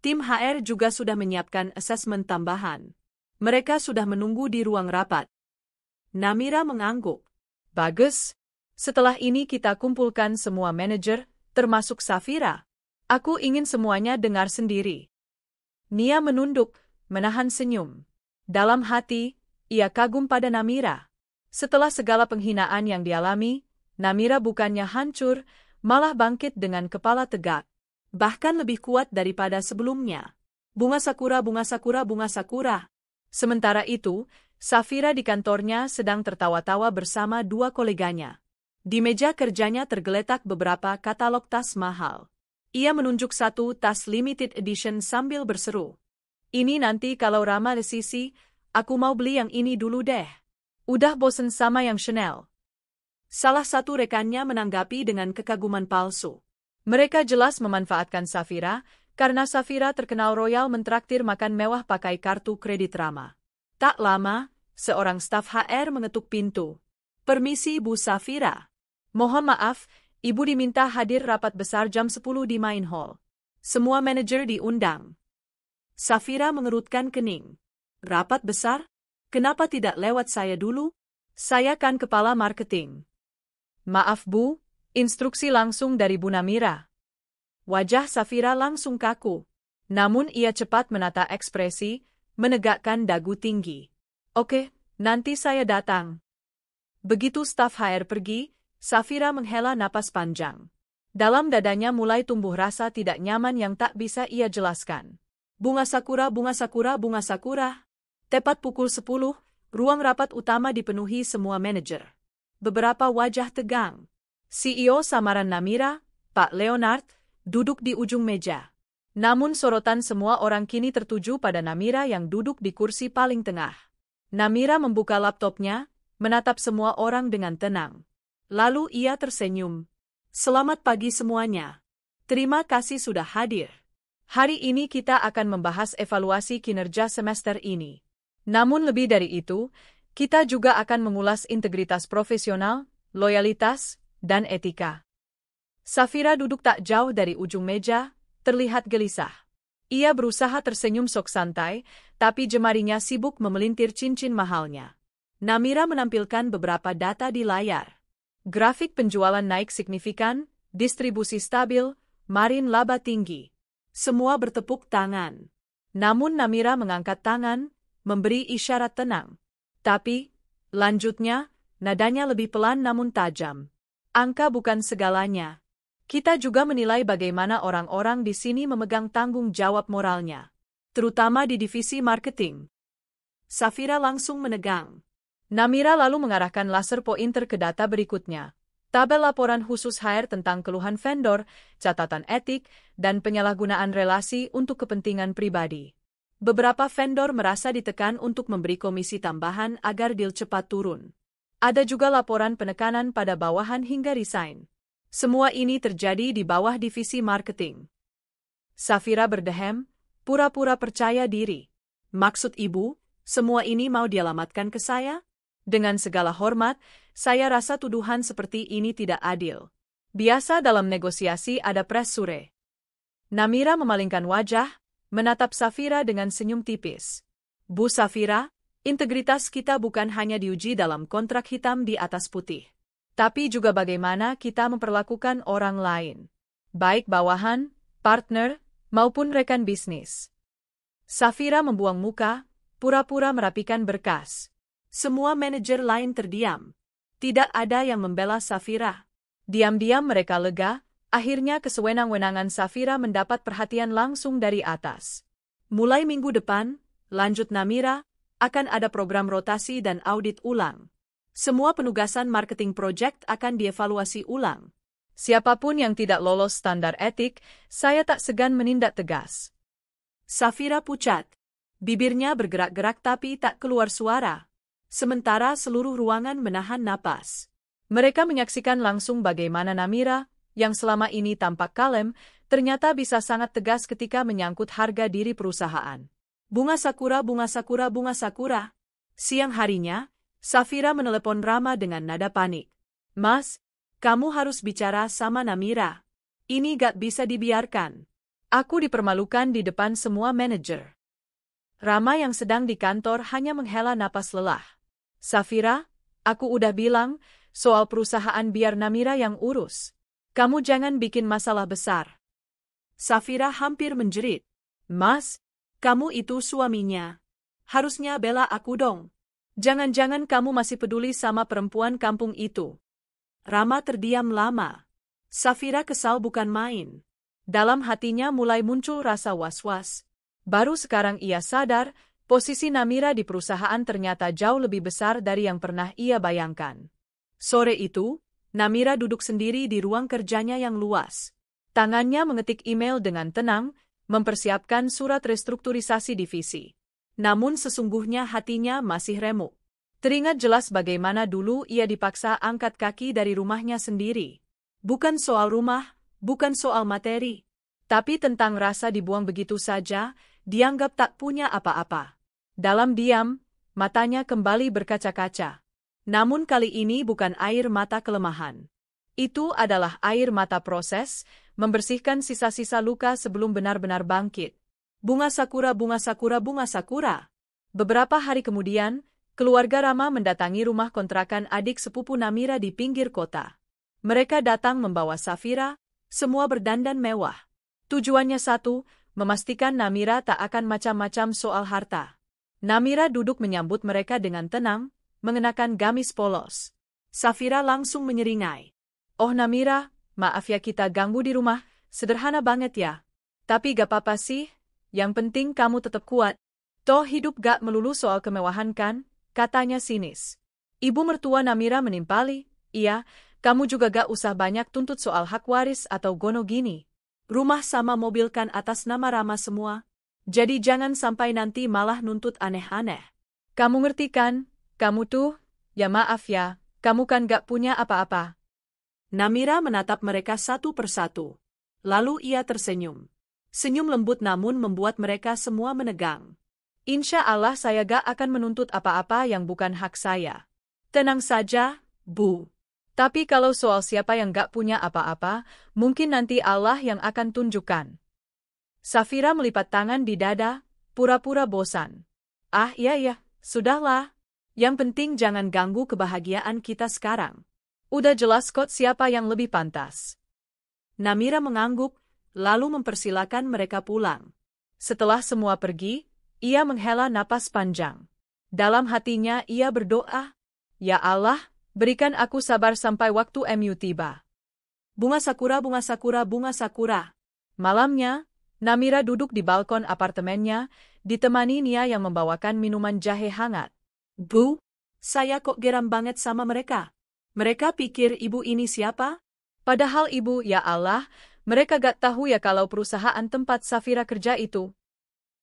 [SPEAKER 1] Tim HR juga sudah menyiapkan asesmen tambahan. Mereka sudah menunggu di ruang rapat. Namira mengangguk. Bagus, Setelah ini kita kumpulkan semua manajer, termasuk Safira. Aku ingin semuanya dengar sendiri. Nia menunduk, menahan senyum. Dalam hati, ia kagum pada Namira. Setelah segala penghinaan yang dialami, Namira bukannya hancur, malah bangkit dengan kepala tegak. Bahkan lebih kuat daripada sebelumnya. Bunga sakura, bunga sakura, bunga sakura. Sementara itu, Safira di kantornya sedang tertawa-tawa bersama dua koleganya. Di meja kerjanya tergeletak beberapa katalog tas mahal. Ia menunjuk satu tas limited edition sambil berseru. Ini nanti kalau Rama lesisi, aku mau beli yang ini dulu deh. Udah bosen sama yang Chanel. Salah satu rekannya menanggapi dengan kekaguman palsu. Mereka jelas memanfaatkan Safira, karena Safira terkenal royal mentraktir makan mewah pakai kartu kredit Rama. Tak lama, seorang staf HR mengetuk pintu. Permisi Bu Safira. Mohon maaf, Ibu diminta hadir rapat besar jam 10 di main hall. Semua manajer diundang. Safira mengerutkan kening. Rapat besar? Kenapa tidak lewat saya dulu? Saya kan kepala marketing. Maaf Bu, instruksi langsung dari Bu Namira. Wajah Safira langsung kaku. Namun ia cepat menata ekspresi, menegakkan dagu tinggi. Oke, nanti saya datang. Begitu staf HR pergi, Safira menghela napas panjang. Dalam dadanya mulai tumbuh rasa tidak nyaman yang tak bisa ia jelaskan. Bunga sakura, bunga sakura, bunga sakura. Tepat pukul 10, ruang rapat utama dipenuhi semua manajer. Beberapa wajah tegang. CEO samaran Namira, Pak Leonard, duduk di ujung meja. Namun sorotan semua orang kini tertuju pada Namira yang duduk di kursi paling tengah. Namira membuka laptopnya, menatap semua orang dengan tenang. Lalu ia tersenyum. Selamat pagi semuanya. Terima kasih sudah hadir. Hari ini kita akan membahas evaluasi kinerja semester ini. Namun lebih dari itu, kita juga akan mengulas integritas profesional, loyalitas, dan etika. Safira duduk tak jauh dari ujung meja, terlihat gelisah. Ia berusaha tersenyum sok santai, tapi jemarinya sibuk memelintir cincin mahalnya. Namira menampilkan beberapa data di layar. Grafik penjualan naik signifikan, distribusi stabil, margin laba tinggi. Semua bertepuk tangan. Namun Namira mengangkat tangan, memberi isyarat tenang. Tapi, lanjutnya, nadanya lebih pelan namun tajam. Angka bukan segalanya. Kita juga menilai bagaimana orang-orang di sini memegang tanggung jawab moralnya. Terutama di divisi marketing. Safira langsung menegang. Namira lalu mengarahkan laser pointer ke data berikutnya. Tabel laporan khusus HR tentang keluhan vendor, catatan etik, dan penyalahgunaan relasi untuk kepentingan pribadi. Beberapa vendor merasa ditekan untuk memberi komisi tambahan agar deal cepat turun. Ada juga laporan penekanan pada bawahan hingga resign. Semua ini terjadi di bawah divisi marketing. Safira berdehem, pura-pura percaya diri. Maksud Ibu, semua ini mau dialamatkan ke saya? Dengan segala hormat, saya rasa tuduhan seperti ini tidak adil. Biasa dalam negosiasi ada pressure. Namira memalingkan wajah, menatap Safira dengan senyum tipis. Bu Safira, integritas kita bukan hanya diuji dalam kontrak hitam di atas putih. Tapi juga bagaimana kita memperlakukan orang lain. Baik bawahan, partner, maupun rekan bisnis. Safira membuang muka, pura-pura merapikan berkas. Semua manajer lain terdiam. Tidak ada yang membela Safira. Diam-diam mereka lega, akhirnya kesewenang-wenangan Safira mendapat perhatian langsung dari atas. Mulai minggu depan, lanjut Namira, akan ada program rotasi dan audit ulang. Semua penugasan marketing project akan dievaluasi ulang. Siapapun yang tidak lolos standar etik, saya tak segan menindak tegas. Safira pucat. Bibirnya bergerak-gerak tapi tak keluar suara. Sementara seluruh ruangan menahan napas. Mereka menyaksikan langsung bagaimana Namira, yang selama ini tampak kalem, ternyata bisa sangat tegas ketika menyangkut harga diri perusahaan. Bunga sakura, bunga sakura, bunga sakura. Siang harinya, Safira menelepon Rama dengan nada panik. Mas, kamu harus bicara sama Namira. Ini gak bisa dibiarkan. Aku dipermalukan di depan semua manajer. Rama yang sedang di kantor hanya menghela napas lelah. Safira, aku udah bilang, soal perusahaan biar Namira yang urus. Kamu jangan bikin masalah besar. Safira hampir menjerit. Mas, kamu itu suaminya. Harusnya bela aku dong. Jangan-jangan kamu masih peduli sama perempuan kampung itu. Rama terdiam lama. Safira kesal bukan main. Dalam hatinya mulai muncul rasa was-was. Baru sekarang ia sadar, posisi Namira di perusahaan ternyata jauh lebih besar dari yang pernah ia bayangkan. Sore itu, Namira duduk sendiri di ruang kerjanya yang luas. Tangannya mengetik email dengan tenang, mempersiapkan surat restrukturisasi divisi. Namun sesungguhnya hatinya masih remuk. Teringat jelas bagaimana dulu ia dipaksa angkat kaki dari rumahnya sendiri. Bukan soal rumah, bukan soal materi, tapi tentang rasa dibuang begitu saja, dianggap tak punya apa-apa. Dalam diam, matanya kembali berkaca-kaca. Namun kali ini bukan air mata kelemahan. Itu adalah air mata proses, membersihkan sisa-sisa luka sebelum benar-benar bangkit. Bunga sakura, bunga sakura, bunga sakura. Beberapa hari kemudian, keluarga Rama mendatangi rumah kontrakan adik sepupu Namira di pinggir kota. Mereka datang membawa Safira, semua berdandan mewah. Tujuannya satu, memastikan Namira tak akan macam-macam soal harta. Namira duduk menyambut mereka dengan tenang, mengenakan gamis polos. Safira langsung menyeringai. Oh Namira, maaf ya kita ganggu di rumah, sederhana banget ya. Tapi gak apa-apa sih, yang penting kamu tetap kuat. Toh hidup gak melulu soal kemewahan kan, katanya sinis. Ibu mertua Namira menimpali, iya, kamu juga gak usah banyak tuntut soal hak waris atau gono gini. Rumah sama mobil kan atas nama Rama semua. Jadi jangan sampai nanti malah nuntut aneh-aneh. Kamu ngerti kan, kamu tuh, ya maaf ya, kamu kan gak punya apa-apa. Namira menatap mereka satu persatu. Lalu ia tersenyum. Senyum lembut namun membuat mereka semua menegang. Insya Allah saya gak akan menuntut apa-apa yang bukan hak saya. Tenang saja, Bu. Tapi kalau soal siapa yang gak punya apa-apa, mungkin nanti Allah yang akan tunjukkan. Safira melipat tangan di dada, pura-pura bosan. Ah iya, sudahlah. Yang penting jangan ganggu kebahagiaan kita sekarang. Udah jelas kok siapa yang lebih pantas. Namira mengangguk, lalu mempersilakan mereka pulang. Setelah semua pergi, ia menghela napas panjang. Dalam hatinya ia berdoa, Ya Allah, berikan aku sabar sampai waktu MU tiba. Bunga sakura, bunga sakura, bunga sakura. Malamnya, Namira duduk di balkon apartemennya, ditemani Nia yang membawakan minuman jahe hangat. Bu, saya kok geram banget sama mereka. Mereka pikir ibu ini siapa? Padahal ibu, ya Allah, mereka gak tahu ya kalau perusahaan tempat Safira kerja itu.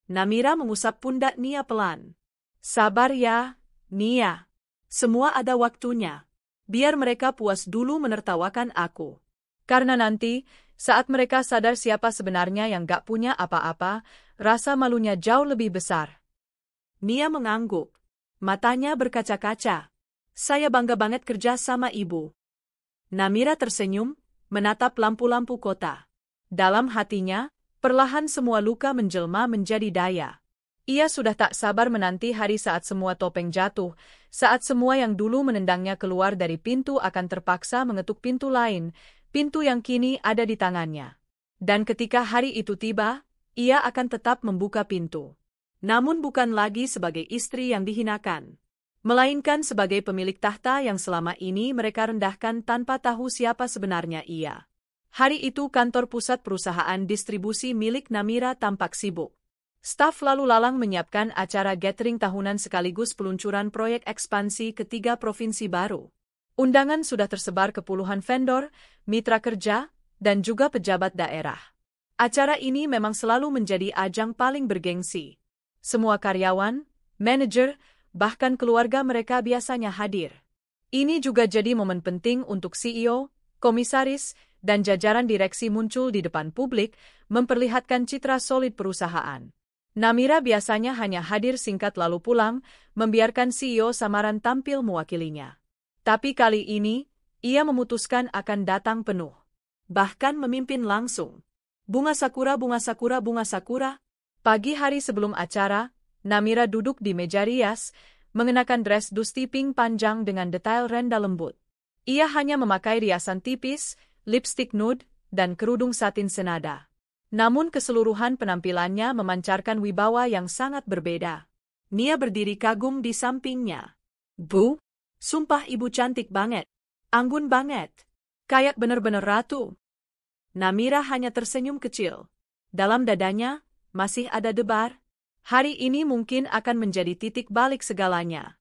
[SPEAKER 1] Namira mengusap pundak Nia pelan. Sabar ya, Nia. Semua ada waktunya. Biar mereka puas dulu menertawakan aku. Karena nanti, saat mereka sadar siapa sebenarnya yang gak punya apa-apa, rasa malunya jauh lebih besar. Nia mengangguk. Matanya berkaca-kaca. Saya bangga banget kerja sama ibu. Namira tersenyum, menatap lampu-lampu kota. Dalam hatinya, perlahan semua luka menjelma menjadi daya. Ia sudah tak sabar menanti hari saat semua topeng jatuh, saat semua yang dulu menendangnya keluar dari pintu akan terpaksa mengetuk pintu lain, pintu yang kini ada di tangannya. Dan ketika hari itu tiba, ia akan tetap membuka pintu. Namun bukan lagi sebagai istri yang dihinakan, melainkan sebagai pemilik tahta yang selama ini mereka rendahkan tanpa tahu siapa sebenarnya ia. Hari itu kantor pusat perusahaan distribusi milik Namira tampak sibuk. Staf lalu lalang menyiapkan acara gathering tahunan sekaligus peluncuran proyek ekspansi ke 3 provinsi baru. Undangan sudah tersebar ke puluhan vendor, mitra kerja, dan juga pejabat daerah. Acara ini memang selalu menjadi ajang paling bergengsi. Semua karyawan, manajer, bahkan keluarga mereka biasanya hadir. Ini juga jadi momen penting untuk CEO, komisaris, dan jajaran direksi muncul di depan publik, memperlihatkan citra solid perusahaan. Namira biasanya hanya hadir singkat lalu pulang, membiarkan CEO samaran tampil mewakilinya. Tapi kali ini, ia memutuskan akan datang penuh. Bahkan memimpin langsung. Bunga sakura, bunga sakura, bunga sakura. Pagi hari sebelum acara, Namira duduk di meja rias, mengenakan dress dusty pink panjang dengan detail renda lembut. Ia hanya memakai riasan tipis, lipstik nude, dan kerudung satin senada. Namun keseluruhan penampilannya memancarkan wibawa yang sangat berbeda. Nia berdiri kagum di sampingnya. Bu, sumpah ibu cantik banget. Anggun banget. Kayak bener-bener ratu. Namira hanya tersenyum kecil. Dalam dadanya, masih ada debar. Hari ini mungkin akan menjadi titik balik segalanya.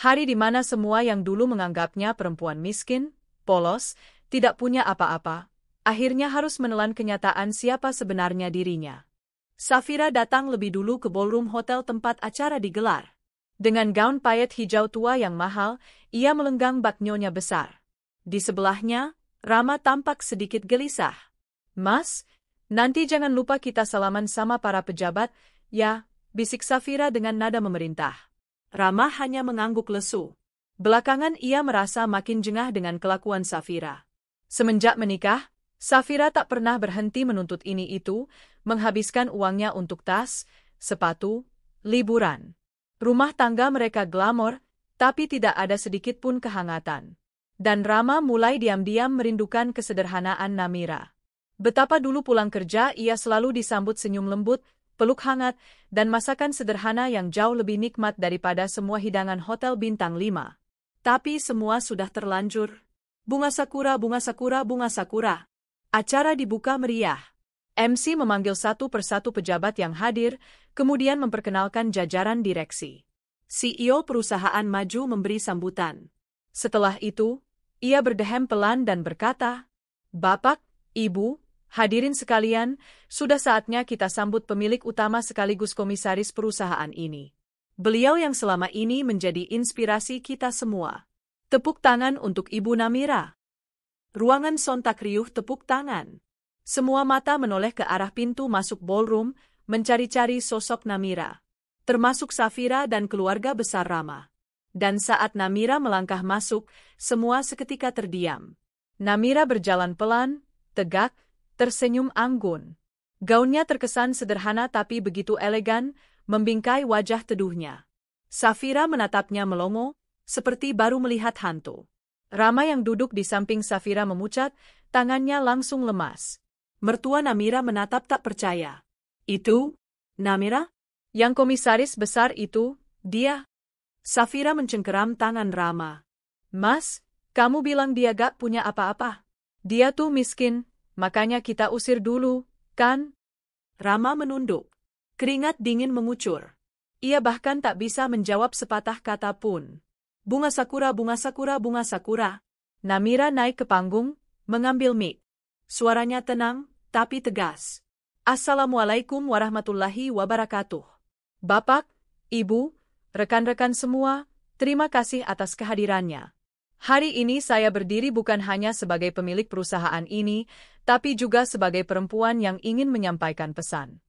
[SPEAKER 1] Hari di mana semua yang dulu menganggapnya perempuan miskin, polos, tidak punya apa-apa, akhirnya harus menelan kenyataan siapa sebenarnya dirinya. Safira datang lebih dulu ke ballroom hotel tempat acara digelar. Dengan gaun payet hijau tua yang mahal, ia melenggang bak nyonya besar. Di sebelahnya, Rama tampak sedikit gelisah. Mas, nanti jangan lupa kita salaman sama para pejabat, ya, bisik Safira dengan nada memerintah. Rama hanya mengangguk lesu. Belakangan ia merasa makin jengah dengan kelakuan Safira. Semenjak menikah, Safira tak pernah berhenti menuntut ini itu, menghabiskan uangnya untuk tas, sepatu, liburan. Rumah tangga mereka glamor, tapi tidak ada sedikit pun kehangatan. Dan Rama mulai diam-diam merindukan kesederhanaan Namira. Betapa dulu pulang kerja ia selalu disambut senyum lembut, peluk hangat, dan masakan sederhana yang jauh lebih nikmat daripada semua hidangan hotel bintang 5. Tapi semua sudah terlanjur. Bunga sakura, bunga sakura, bunga sakura. Acara dibuka meriah. MC memanggil satu persatu pejabat yang hadir, kemudian memperkenalkan jajaran direksi. CEO perusahaan maju memberi sambutan. Setelah itu, ia berdehem pelan dan berkata, "Bapak, Ibu, hadirin sekalian, sudah saatnya kita sambut pemilik utama sekaligus komisaris perusahaan ini. Beliau yang selama ini menjadi inspirasi kita semua. Tepuk tangan untuk Ibu Namira." Ruangan sontak riuh tepuk tangan. Semua mata menoleh ke arah pintu masuk ballroom, mencari-cari sosok Namira. Termasuk Safira dan keluarga besar Rama. Dan saat Namira melangkah masuk, semua seketika terdiam. Namira berjalan pelan, tegak, tersenyum anggun. Gaunnya terkesan sederhana tapi begitu elegan, membingkai wajah teduhnya. Safira menatapnya melongo, seperti baru melihat hantu. Rama yang duduk di samping Safira memucat, tangannya langsung lemas. Mertua Namira menatap tak percaya. "Itu? Namira? Yang komisaris besar itu, dia?" Safira mencengkeram tangan Rama. "Mas, kamu bilang dia gak punya apa-apa. Dia tuh miskin, makanya kita usir dulu, kan?" Rama menunduk. Keringat dingin mengucur. Ia bahkan tak bisa menjawab sepatah kata pun. "Bunga sakura, bunga sakura, bunga sakura." Namira naik ke panggung, mengambil mic. Suaranya tenang, tapi tegas. "Assalamualaikum warahmatullahi wabarakatuh. Bapak, Ibu, rekan-rekan semua, terima kasih atas kehadirannya. Hari ini saya berdiri bukan hanya sebagai pemilik perusahaan ini, tapi juga sebagai perempuan yang ingin menyampaikan pesan."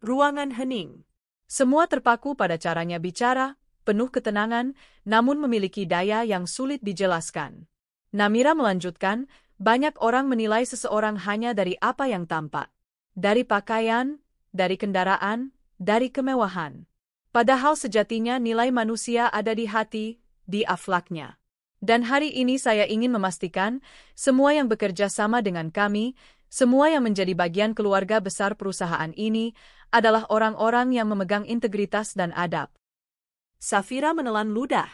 [SPEAKER 1] Ruangan hening. Semua terpaku pada caranya bicara, penuh ketenangan, namun memiliki daya yang sulit dijelaskan. Namira melanjutkan, banyak orang menilai seseorang hanya dari apa yang tampak. Dari pakaian, dari kendaraan, dari kemewahan. Padahal sejatinya nilai manusia ada di hati, di akhlaknya. Dan hari ini saya ingin memastikan, semua yang bekerja sama dengan kami, semua yang menjadi bagian keluarga besar perusahaan ini, adalah orang-orang yang memegang integritas dan adab. Safira menelan ludah.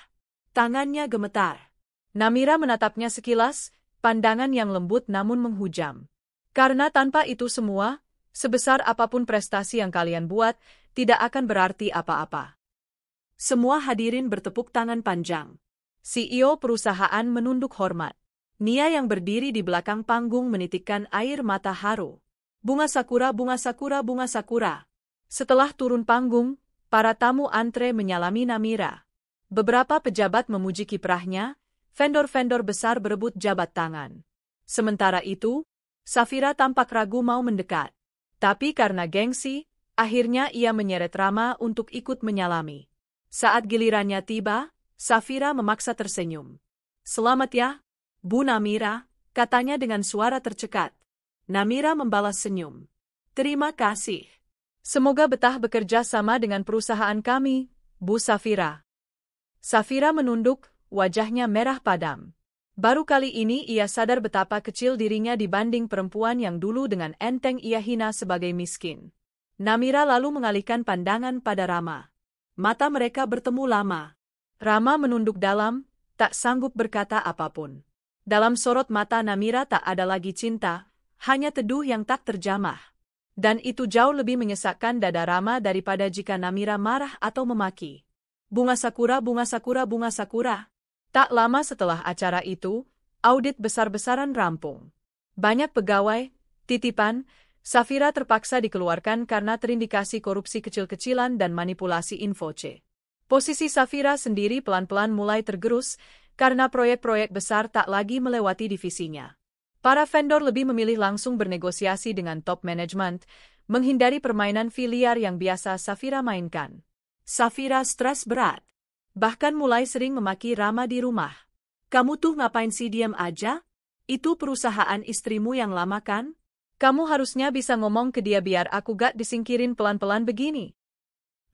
[SPEAKER 1] Tangannya gemetar. Namira menatapnya sekilas, pandangan yang lembut namun menghujam. "Karena tanpa itu semua, sebesar apapun prestasi yang kalian buat, tidak akan berarti apa-apa." Semua hadirin bertepuk tangan panjang. CEO perusahaan menunduk hormat. Nia yang berdiri di belakang panggung menitikkan air mata haru. "Bunga sakura, bunga sakura, bunga sakura." Setelah turun panggung, para tamu antre menyalami Namira. Beberapa pejabat memuji kiprahnya, vendor-vendor besar berebut jabat tangan. Sementara itu, Safira tampak ragu mau mendekat. Tapi karena gengsi, akhirnya ia menyeret Rama untuk ikut menyalami. Saat gilirannya tiba, Safira memaksa tersenyum. "Selamat ya, Bu Namira," katanya dengan suara tercekat. Namira membalas senyum. "Terima kasih. Semoga betah bekerja sama dengan perusahaan kami, Bu Safira." Safira menunduk, wajahnya merah padam. Baru kali ini ia sadar betapa kecil dirinya dibanding perempuan yang dulu dengan enteng ia hina sebagai miskin. Namira lalu mengalihkan pandangan pada Rama. Mata mereka bertemu lama. Rama menunduk dalam, tak sanggup berkata apapun. Dalam sorot mata Namira tak ada lagi cinta, hanya teduh yang tak terjamah. Dan itu jauh lebih menyesakkan dada Rama daripada jika Namira marah atau memaki. Bunga sakura, bunga sakura, bunga sakura. Tak lama setelah acara itu, audit besar-besaran rampung. Banyak pegawai, titipan, Safira terpaksa dikeluarkan karena terindikasi korupsi kecil-kecilan dan manipulasi info C. Posisi Safira sendiri pelan-pelan mulai tergerus karena proyek-proyek besar tak lagi melewati divisinya. Para vendor lebih memilih langsung bernegosiasi dengan top management, menghindari permainan filiar yang biasa Safira mainkan. Safira stres berat. Bahkan mulai sering memaki Rama di rumah. Kamu tuh ngapain sih diam aja? Itu perusahaan istrimu yang lama kan? Kamu harusnya bisa ngomong ke dia biar aku gak disingkirin pelan-pelan begini.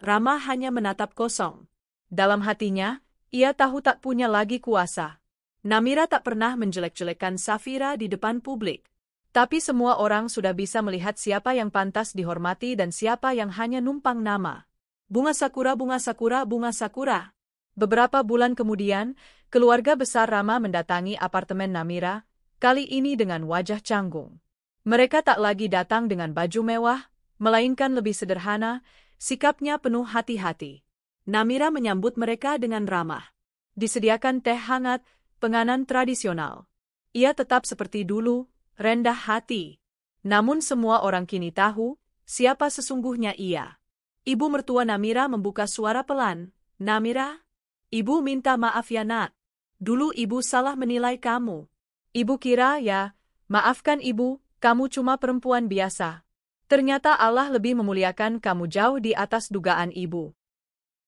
[SPEAKER 1] Rama hanya menatap kosong. Dalam hatinya, ia tahu tak punya lagi kuasa. Namira tak pernah menjelek-jelekan Safira di depan publik. Tapi semua orang sudah bisa melihat siapa yang pantas dihormati dan siapa yang hanya numpang nama. Bunga sakura, bunga sakura, bunga sakura. Beberapa bulan kemudian, keluarga besar Rama mendatangi apartemen Namira, kali ini dengan wajah canggung. Mereka tak lagi datang dengan baju mewah, melainkan lebih sederhana, sikapnya penuh hati-hati. Namira menyambut mereka dengan ramah. Disediakan teh hangat, penganan tradisional. Ia tetap seperti dulu, rendah hati. Namun semua orang kini tahu, siapa sesungguhnya ia. Ibu mertua Namira membuka suara pelan. Namira? Ibu minta maaf ya nak. Dulu ibu salah menilai kamu. Ibu kira ya, maafkan ibu, kamu cuma perempuan biasa. Ternyata Allah lebih memuliakan kamu jauh di atas dugaan ibu.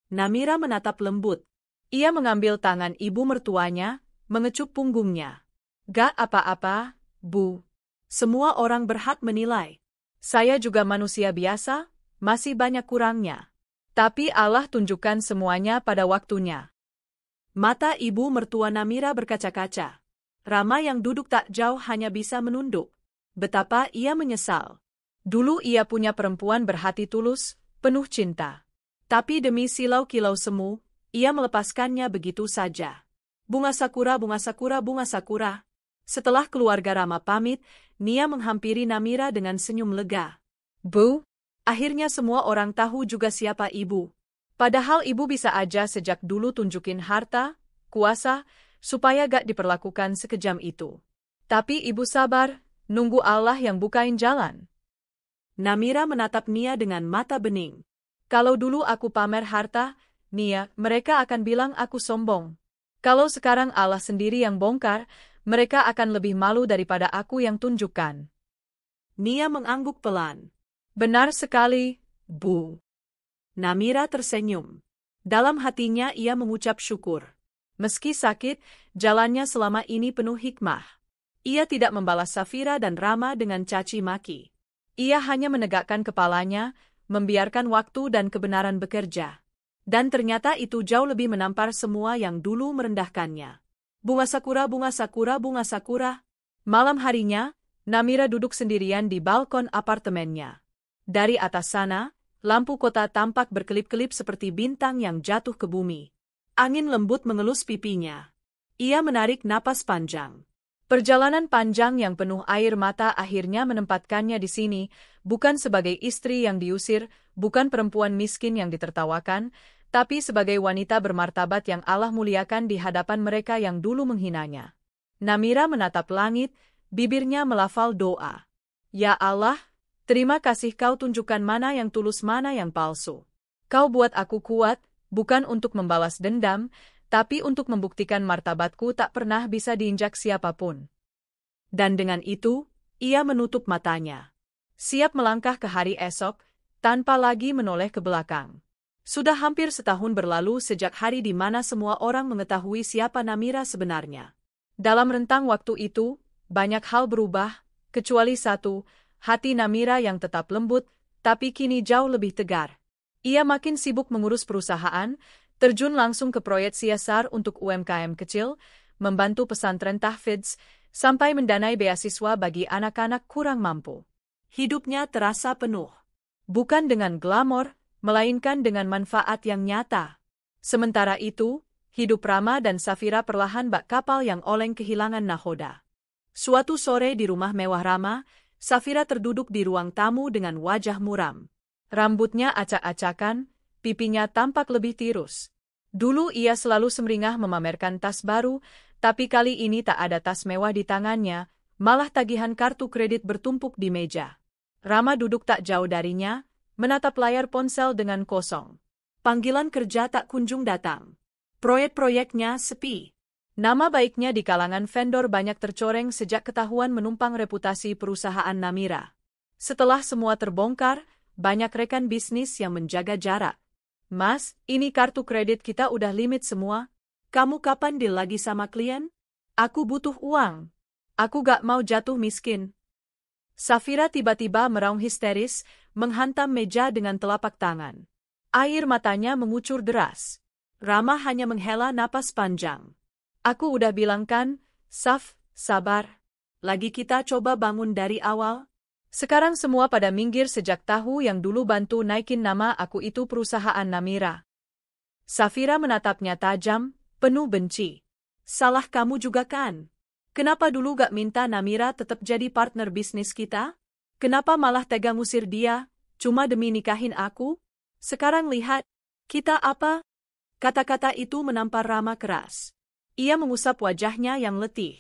[SPEAKER 1] Namira menatap lembut. Ia mengambil tangan ibu mertuanya, mengecup punggungnya. Gak apa-apa, Bu. Semua orang berhak menilai. Saya juga manusia biasa, masih banyak kurangnya. Tapi Allah tunjukkan semuanya pada waktunya. Mata ibu mertua Namira berkaca-kaca. Rama yang duduk tak jauh hanya bisa menunduk. Betapa ia menyesal. Dulu ia punya perempuan berhati tulus, penuh cinta. Tapi demi silau-kilau semu, ia melepaskannya begitu saja. Bunga sakura, bunga sakura, bunga sakura. Setelah keluarga Rama pamit, Nia menghampiri Namira dengan senyum lega. Bu, akhirnya semua orang tahu juga siapa ibu. Padahal ibu bisa aja sejak dulu tunjukin harta, kuasa, supaya gak diperlakukan sekejam itu. Tapi ibu sabar, nunggu Allah yang bukain jalan. Namira menatap Nia dengan mata bening. Kalau dulu aku pamer harta, Nia, mereka akan bilang aku sombong. Kalau sekarang Allah sendiri yang bongkar, mereka akan lebih malu daripada aku yang tunjukkan. Nia mengangguk pelan. Benar sekali, Bu. Namira tersenyum. Dalam hatinya ia mengucap syukur. Meski sakit, jalannya selama ini penuh hikmah. Ia tidak membalas Safira dan Rama dengan caci maki. Ia hanya menegakkan kepalanya, membiarkan waktu dan kebenaran bekerja. Dan ternyata itu jauh lebih menampar semua yang dulu merendahkannya. Bunga sakura, bunga sakura, bunga sakura. Malam harinya, Namira duduk sendirian di balkon apartemennya. Dari atas sana, lampu kota tampak berkelip-kelip seperti bintang yang jatuh ke bumi. Angin lembut mengelus pipinya. Ia menarik napas panjang. Perjalanan panjang yang penuh air mata akhirnya menempatkannya di sini, bukan sebagai istri yang diusir, bukan perempuan miskin yang ditertawakan, tapi sebagai wanita bermartabat yang Allah muliakan di hadapan mereka yang dulu menghinanya. Namira menatap langit, bibirnya melafal doa. Ya Allah, terima kasih kau tunjukkan mana yang tulus mana yang palsu. Kau buat aku kuat, bukan untuk membalas dendam, tapi untuk membuktikan martabatku tak pernah bisa diinjak siapapun. Dan dengan itu, ia menutup matanya. Siap melangkah ke hari esok, tanpa lagi menoleh ke belakang. Sudah hampir setahun berlalu sejak hari di mana semua orang mengetahui siapa Namira sebenarnya. Dalam rentang waktu itu, banyak hal berubah, kecuali satu, hati Namira yang tetap lembut, tapi kini jauh lebih tegar. Ia makin sibuk mengurus perusahaan, terjun langsung ke proyek CSR untuk UMKM kecil, membantu pesantren tahfidz, sampai mendanai beasiswa bagi anak-anak kurang mampu. Hidupnya terasa penuh. Bukan dengan glamor, melainkan dengan manfaat yang nyata. Sementara itu, hidup Rama dan Safira perlahan bak kapal yang oleng kehilangan nahoda. Suatu sore di rumah mewah Rama, Safira terduduk di ruang tamu dengan wajah muram. Rambutnya acak-acakan, pipinya tampak lebih tirus. Dulu ia selalu semeringah memamerkan tas baru, tapi kali ini tak ada tas mewah di tangannya, malah tagihan kartu kredit bertumpuk di meja. Rama duduk tak jauh darinya, menatap layar ponsel dengan kosong. Panggilan kerja tak kunjung datang. Proyek-proyeknya sepi. Nama baiknya di kalangan vendor banyak tercoreng sejak ketahuan menumpang reputasi perusahaan Namira. Setelah semua terbongkar, banyak rekan bisnis yang menjaga jarak. Mas, ini kartu kredit kita udah limit semua. Kamu kapan deal lagi sama klien? Aku butuh uang. Aku gak mau jatuh miskin. Safira tiba-tiba meraung histeris, menghantam meja dengan telapak tangan. Air matanya mengucur deras. Rama hanya menghela napas panjang. Aku udah bilang kan, Saf, sabar. Lagi kita coba bangun dari awal. Sekarang semua pada minggir sejak tahu yang dulu bantu naikin nama aku itu perusahaan Namira. Safira menatapnya tajam, penuh benci. Salah kamu juga kan? Kenapa dulu gak minta Namira tetap jadi partner bisnis kita? Kenapa malah tega ngusir dia, cuma demi nikahin aku? Sekarang lihat, kita apa? Kata-kata itu menampar Rama keras. Ia mengusap wajahnya yang letih.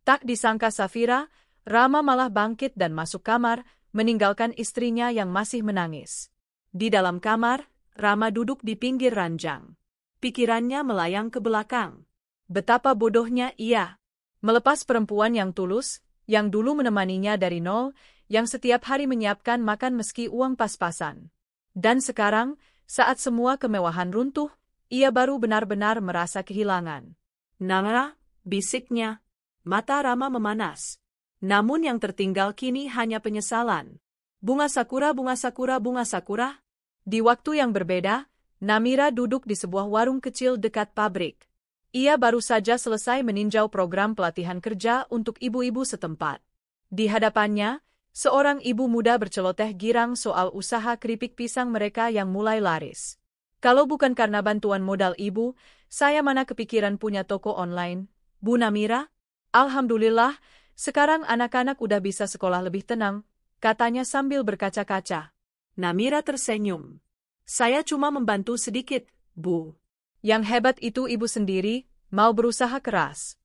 [SPEAKER 1] Tak disangka Safira, Rama malah bangkit dan masuk kamar, meninggalkan istrinya yang masih menangis. Di dalam kamar, Rama duduk di pinggir ranjang. Pikirannya melayang ke belakang. Betapa bodohnya ia. Melepas perempuan yang tulus, yang dulu menemaninya dari nol, yang setiap hari menyiapkan makan meski uang pas-pasan. Dan sekarang, saat semua kemewahan runtuh, ia baru benar-benar merasa kehilangan. Nara, bisiknya. Mata Rama memanas. Namun yang tertinggal kini hanya penyesalan. Bunga sakura, bunga sakura, bunga sakura. Di waktu yang berbeda, Namira duduk di sebuah warung kecil dekat pabrik. Ia baru saja selesai meninjau program pelatihan kerja untuk ibu-ibu setempat. Di hadapannya, seorang ibu muda berceloteh girang soal usaha keripik pisang mereka yang mulai laris. Kalau bukan karena bantuan modal ibu, saya mana kepikiran punya toko online, Bu Namira? Alhamdulillah, sekarang anak-anak udah bisa sekolah lebih tenang, katanya sambil berkaca-kaca. Namira tersenyum. Saya cuma membantu sedikit, Bu. Yang hebat itu ibu sendiri, mau berusaha keras.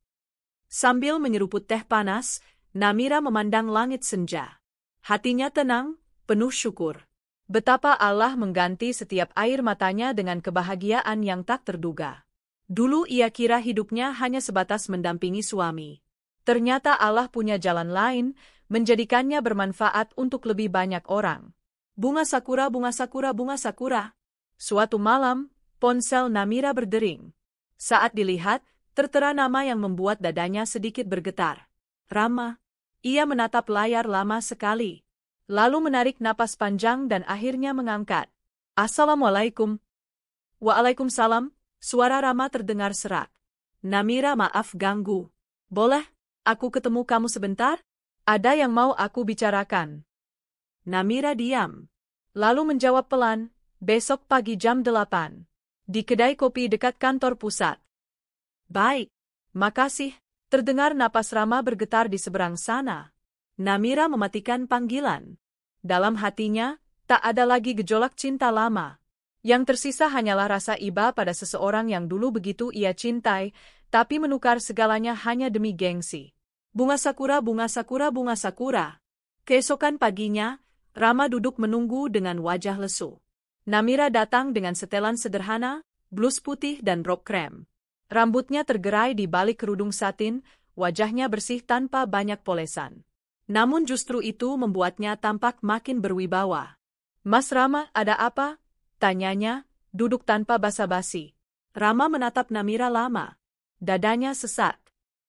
[SPEAKER 1] Sambil menyeruput teh panas, Namira memandang langit senja. Hatinya tenang, penuh syukur. Betapa Allah mengganti setiap air matanya dengan kebahagiaan yang tak terduga. Dulu ia kira hidupnya hanya sebatas mendampingi suami. Ternyata Allah punya jalan lain, menjadikannya bermanfaat untuk lebih banyak orang. Bunga sakura, bunga sakura, bunga sakura. Suatu malam, ponsel Namira berdering. Saat dilihat, tertera nama yang membuat dadanya sedikit bergetar. Rama. Ia menatap layar lama sekali. Lalu menarik napas panjang dan akhirnya mengangkat. Assalamualaikum. Waalaikumsalam, suara Rama terdengar serak. Namira, maaf ganggu. Boleh, aku ketemu kamu sebentar? Ada yang mau aku bicarakan. Namira diam. Lalu menjawab pelan, besok pagi jam 8. Di kedai kopi dekat kantor pusat. Baik, makasih. Terdengar napas Rama bergetar di seberang sana. Namira mematikan panggilan. Dalam hatinya, tak ada lagi gejolak cinta lama. Yang tersisa hanyalah rasa iba pada seseorang yang dulu begitu ia cintai, tapi menukar segalanya hanya demi gengsi. Bunga sakura, bunga sakura, bunga sakura. Keesokan paginya, Rama duduk menunggu dengan wajah lesu. Namira datang dengan setelan sederhana, blus putih dan rok krem. Rambutnya tergerai di balik kerudung satin, wajahnya bersih tanpa banyak polesan. Namun justru itu membuatnya tampak makin berwibawa. Mas Rama, ada apa? Tanyanya, duduk tanpa basa-basi. Rama menatap Namira lama. Dadanya sesak.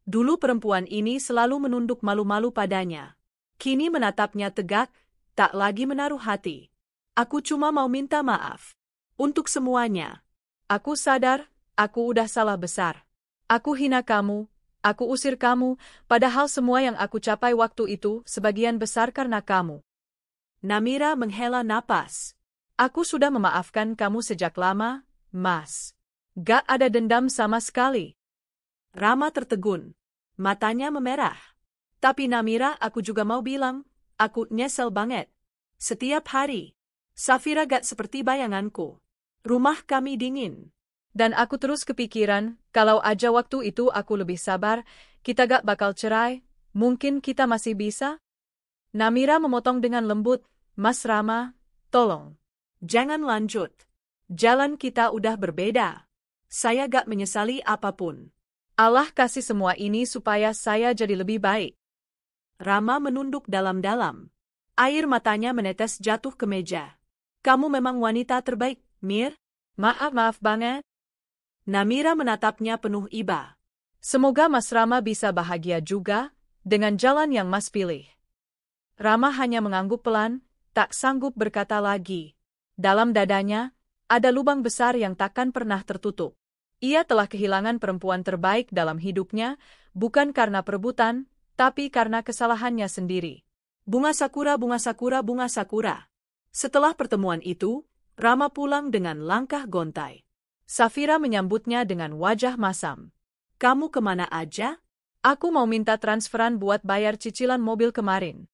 [SPEAKER 1] Dulu perempuan ini selalu menunduk malu-malu padanya. Kini menatapnya tegak, tak lagi menaruh hati. Aku cuma mau minta maaf. Untuk semuanya. Aku sadar, aku udah salah besar. Aku hina kamu, Aku usir kamu, padahal semua yang aku capai waktu itu sebagian besar karena kamu. Namira menghela napas. Aku sudah memaafkan kamu sejak lama, Mas. Gak ada dendam sama sekali. Rama tertegun. Matanya memerah. Tapi Namira, aku juga mau bilang, aku nyesel banget. Setiap hari, Safira gak seperti bayanganku. Rumah kami dingin. Dan aku terus kepikiran, kalau aja waktu itu aku lebih sabar, kita gak bakal cerai, mungkin kita masih bisa? Namira memotong dengan lembut, Mas Rama, tolong. Jangan lanjut. Jalan kita udah berbeda. Saya gak menyesali apapun. Allah kasih semua ini supaya saya jadi lebih baik. Rama menunduk dalam-dalam. Air matanya menetes jatuh ke meja. Kamu memang wanita terbaik, Mir. Maaf banget. Namira menatapnya penuh iba. Semoga Mas Rama bisa bahagia juga, dengan jalan yang Mas pilih. Rama hanya mengangguk pelan, tak sanggup berkata lagi. Dalam dadanya, ada lubang besar yang takkan pernah tertutup. Ia telah kehilangan perempuan terbaik dalam hidupnya, bukan karena perebutan, tapi karena kesalahannya sendiri. Bunga sakura, bunga sakura, bunga sakura. Setelah pertemuan itu, Rama pulang dengan langkah gontai. Safira menyambutnya dengan wajah masam. Kamu kemana aja? Aku mau minta transferan buat bayar cicilan mobil kemarin.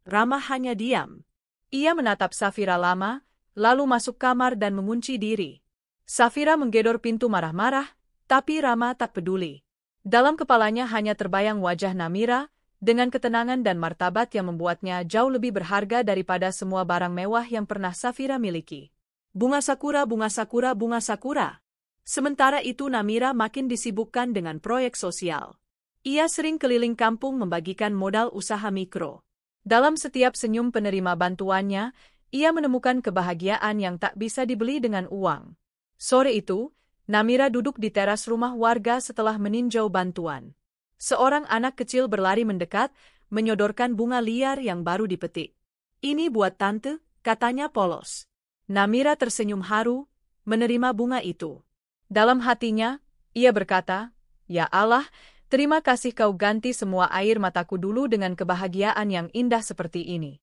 [SPEAKER 1] Rama hanya diam. Ia menatap Safira lama, lalu masuk kamar dan mengunci diri. Safira menggedor pintu marah-marah, tapi Rama tak peduli. Dalam kepalanya hanya terbayang wajah Namira, dengan ketenangan dan martabat yang membuatnya jauh lebih berharga daripada semua barang mewah yang pernah Safira miliki. Bunga sakura, bunga sakura, bunga sakura. Sementara itu Namira makin disibukkan dengan proyek sosial. Ia sering keliling kampung membagikan modal usaha mikro. Dalam setiap senyum penerima bantuannya, ia menemukan kebahagiaan yang tak bisa dibeli dengan uang. Sore itu, Namira duduk di teras rumah warga setelah meninjau bantuan. Seorang anak kecil berlari mendekat, menyodorkan bunga liar yang baru dipetik. Ini buat tante, katanya polos. Namira tersenyum haru, menerima bunga itu. Dalam hatinya, ia berkata, Ya Allah, terima kasih kau ganti semua air mataku dulu dengan kebahagiaan yang indah seperti ini.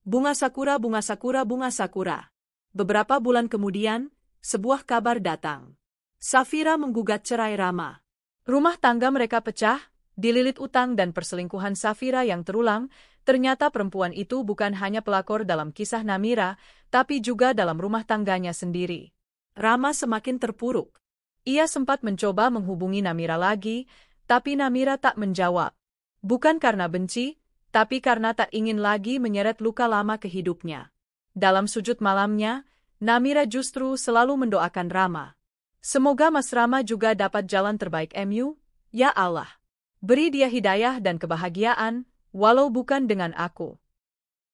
[SPEAKER 1] Bunga sakura, bunga sakura, bunga sakura. Beberapa bulan kemudian, sebuah kabar datang. Safira menggugat cerai Rama. Rumah tangga mereka pecah, dililit utang dan perselingkuhan Safira yang terulang. Ternyata perempuan itu bukan hanya pelakor dalam kisah Namira, tapi juga dalam rumah tangganya sendiri. Rama semakin terpuruk. Ia sempat mencoba menghubungi Namira lagi, tapi Namira tak menjawab. Bukan karena benci, tapi karena tak ingin lagi menyeret luka lama ke hidupnya. Dalam sujud malamnya, Namira justru selalu mendoakan Rama. Semoga Mas Rama juga dapat jalan terbaik MU, ya Allah. Beri dia hidayah dan kebahagiaan, walau bukan dengan aku.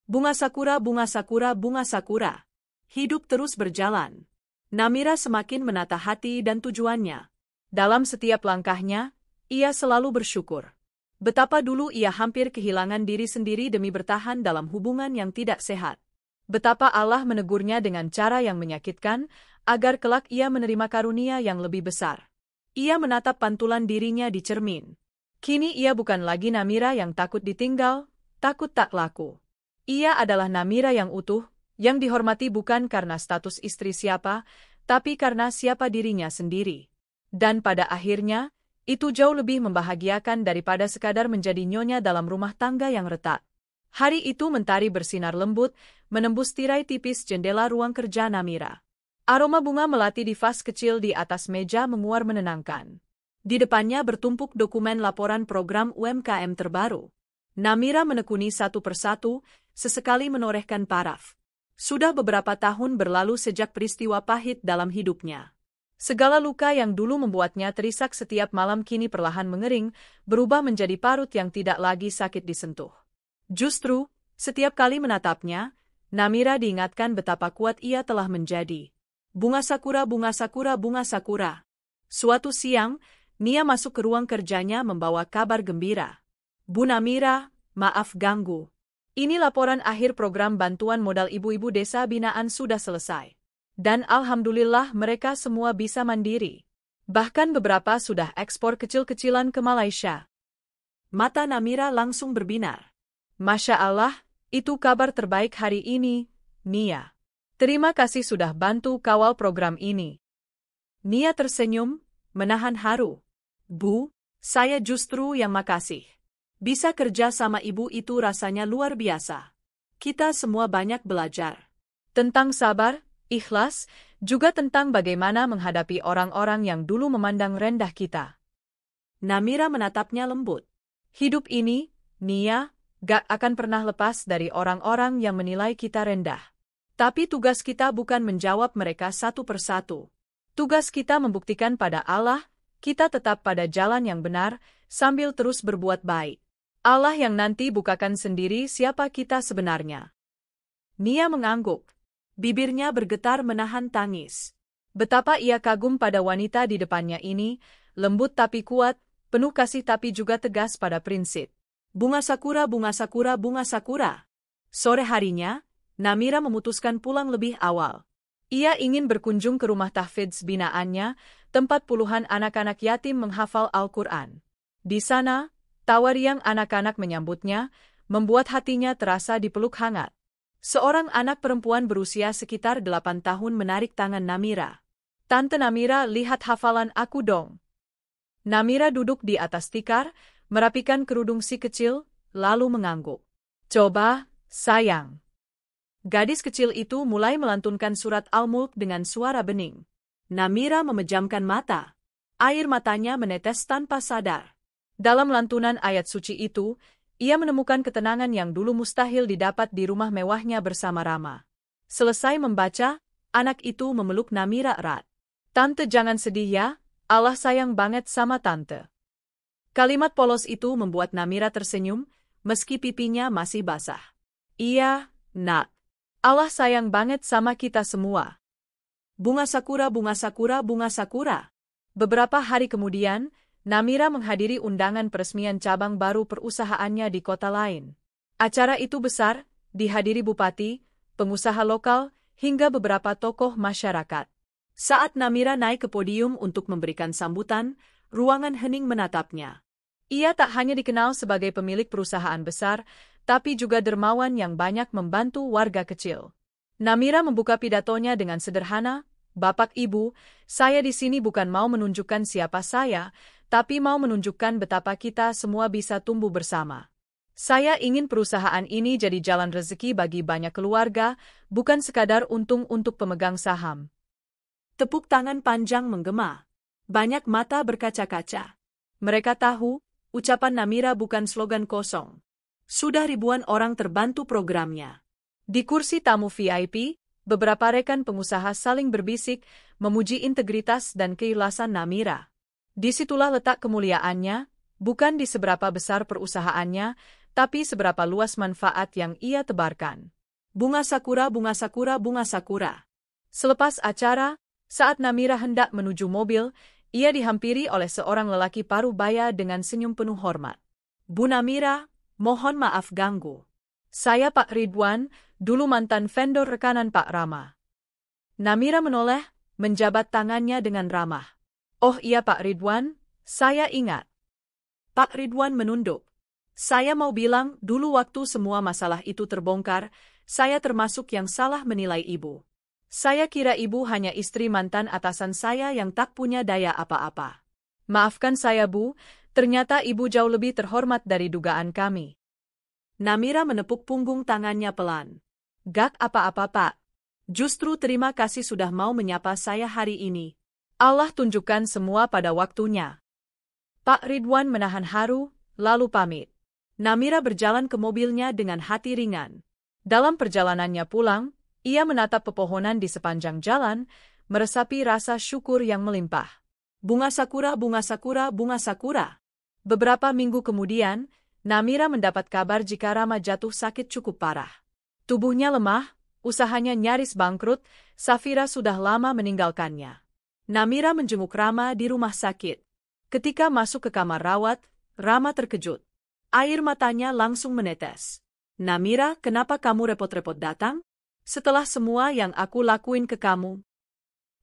[SPEAKER 1] Bunga sakura, bunga sakura, bunga sakura. Hidup terus berjalan. Namira semakin menata hati dan tujuannya. Dalam setiap langkahnya, ia selalu bersyukur. Betapa dulu ia hampir kehilangan diri sendiri demi bertahan dalam hubungan yang tidak sehat. Betapa Allah menegurnya dengan cara yang menyakitkan, agar kelak ia menerima karunia yang lebih besar. Ia menatap pantulan dirinya di cermin. Kini ia bukan lagi Namira yang takut ditinggal, takut tak laku. Ia adalah Namira yang utuh, yang dihormati bukan karena status istri siapa, tapi karena siapa dirinya sendiri. Dan pada akhirnya, itu jauh lebih membahagiakan daripada sekadar menjadi nyonya dalam rumah tangga yang retak. Hari itu mentari bersinar lembut, menembus tirai tipis jendela ruang kerja Namira. Aroma bunga melati di vas kecil di atas meja menguar menenangkan. Di depannya bertumpuk dokumen laporan program UMKM terbaru. Namira menekuni satu persatu, sesekali menorehkan paraf. Sudah beberapa tahun berlalu sejak peristiwa pahit dalam hidupnya. Segala luka yang dulu membuatnya terisak setiap malam kini perlahan mengering, berubah menjadi parut yang tidak lagi sakit disentuh. Justru, setiap kali menatapnya, Namira diingatkan betapa kuat ia telah menjadi. Bunga sakura, bunga sakura, bunga sakura. Suatu siang, Nia masuk ke ruang kerjanya membawa kabar gembira. Bu Namira, maaf ganggu. Ini laporan akhir program bantuan modal ibu-ibu desa binaan sudah selesai. Dan alhamdulillah mereka semua bisa mandiri. Bahkan beberapa sudah ekspor kecil-kecilan ke Malaysia. Mata Namira langsung berbinar. Masya Allah, itu kabar terbaik hari ini, Nia. Terima kasih sudah bantu kawal program ini. Nia tersenyum, menahan haru. Bu, saya justru yang makasih. Bisa kerja sama ibu itu rasanya luar biasa. Kita semua banyak belajar. Tentang sabar, ikhlas, juga tentang bagaimana menghadapi orang-orang yang dulu memandang rendah kita. Namira menatapnya lembut. Hidup ini, Nia, gak akan pernah lepas dari orang-orang yang menilai kita rendah. Tapi tugas kita bukan menjawab mereka satu persatu. Tugas kita membuktikan pada Allah, kita tetap pada jalan yang benar, sambil terus berbuat baik. Allah yang nanti bukakan sendiri siapa kita sebenarnya. Nia mengangguk. Bibirnya bergetar menahan tangis. Betapa ia kagum pada wanita di depannya ini, lembut tapi kuat, penuh kasih tapi juga tegas pada prinsip. Bunga sakura, bunga sakura, bunga sakura. Sore harinya, Namira memutuskan pulang lebih awal. Ia ingin berkunjung ke rumah tahfidz binaannya, tempat puluhan anak-anak yatim menghafal Al-Quran. Di sana, tawa riang anak-anak menyambutnya, membuat hatinya terasa dipeluk hangat. Seorang anak perempuan berusia sekitar 8 tahun menarik tangan Namira. Tante Namira, lihat hafalan aku dong. Namira duduk di atas tikar, merapikan kerudung si kecil, lalu mengangguk. Coba, sayang. Gadis kecil itu mulai melantunkan surat Al-Mulk dengan suara bening. Namira memejamkan mata. Air matanya menetes tanpa sadar. Dalam lantunan ayat suci itu, ia menemukan ketenangan yang dulu mustahil didapat di rumah mewahnya bersama Rama. Selesai membaca, anak itu memeluk Namira erat. Tante jangan sedih ya, Allah sayang banget sama tante. Kalimat polos itu membuat Namira tersenyum, meski pipinya masih basah. Iya, nak. Allah sayang banget sama kita semua. Bunga sakura, bunga sakura, bunga sakura. Beberapa hari kemudian, Namira menghadiri undangan peresmian cabang baru perusahaannya di kota lain. Acara itu besar, dihadiri bupati, pengusaha lokal, hingga beberapa tokoh masyarakat. Saat Namira naik ke podium untuk memberikan sambutan, ruangan hening menatapnya. Ia tak hanya dikenal sebagai pemilik perusahaan besar, tapi juga dermawan yang banyak membantu warga kecil. Namira membuka pidatonya dengan sederhana, Bapak Ibu, saya di sini bukan mau menunjukkan siapa saya, tapi mau menunjukkan betapa kita semua bisa tumbuh bersama. Saya ingin perusahaan ini jadi jalan rezeki bagi banyak keluarga, bukan sekadar untung untuk pemegang saham. Tepuk tangan panjang menggema. Banyak mata berkaca-kaca. Mereka tahu, ucapan Namira bukan slogan kosong. Sudah ribuan orang terbantu programnya. Di kursi tamu VIP, beberapa rekan pengusaha saling berbisik, memuji integritas dan keikhlasan Namira. Disitulah letak kemuliaannya, bukan di seberapa besar perusahaannya, tapi seberapa luas manfaat yang ia tebarkan. Bunga sakura, bunga sakura, bunga sakura. Selepas acara, saat Namira hendak menuju mobil, ia dihampiri oleh seorang lelaki paruh baya dengan senyum penuh hormat. Bu Namira, mohon maaf ganggu. Saya Pak Ridwan, dulu mantan vendor rekanan Pak Rama. Namira menoleh, menjabat tangannya dengan ramah. Oh iya Pak Ridwan, saya ingat. Pak Ridwan menunduk. Saya mau bilang, dulu waktu semua masalah itu terbongkar, saya termasuk yang salah menilai ibu. Saya kira ibu hanya istri mantan atasan saya yang tak punya daya apa-apa. Maafkan saya Bu, ternyata ibu jauh lebih terhormat dari dugaan kami. Namira menepuk punggung tangannya pelan. Gak apa-apa Pak. Justru terima kasih sudah mau menyapa saya hari ini. Allah tunjukkan semua pada waktunya. Pak Ridwan menahan haru, lalu pamit. Namira berjalan ke mobilnya dengan hati ringan. Dalam perjalanannya pulang, ia menatap pepohonan di sepanjang jalan, meresapi rasa syukur yang melimpah. Bunga sakura, bunga sakura, bunga sakura. Beberapa minggu kemudian, Namira mendapat kabar jika Rama jatuh sakit cukup parah. Tubuhnya lemah, usahanya nyaris bangkrut, Safira sudah lama meninggalkannya. Namira menjenguk Rama di rumah sakit. Ketika masuk ke kamar rawat, Rama terkejut. Air matanya langsung menetes. Namira, kenapa kamu repot-repot datang? Setelah semua yang aku lakuin ke kamu.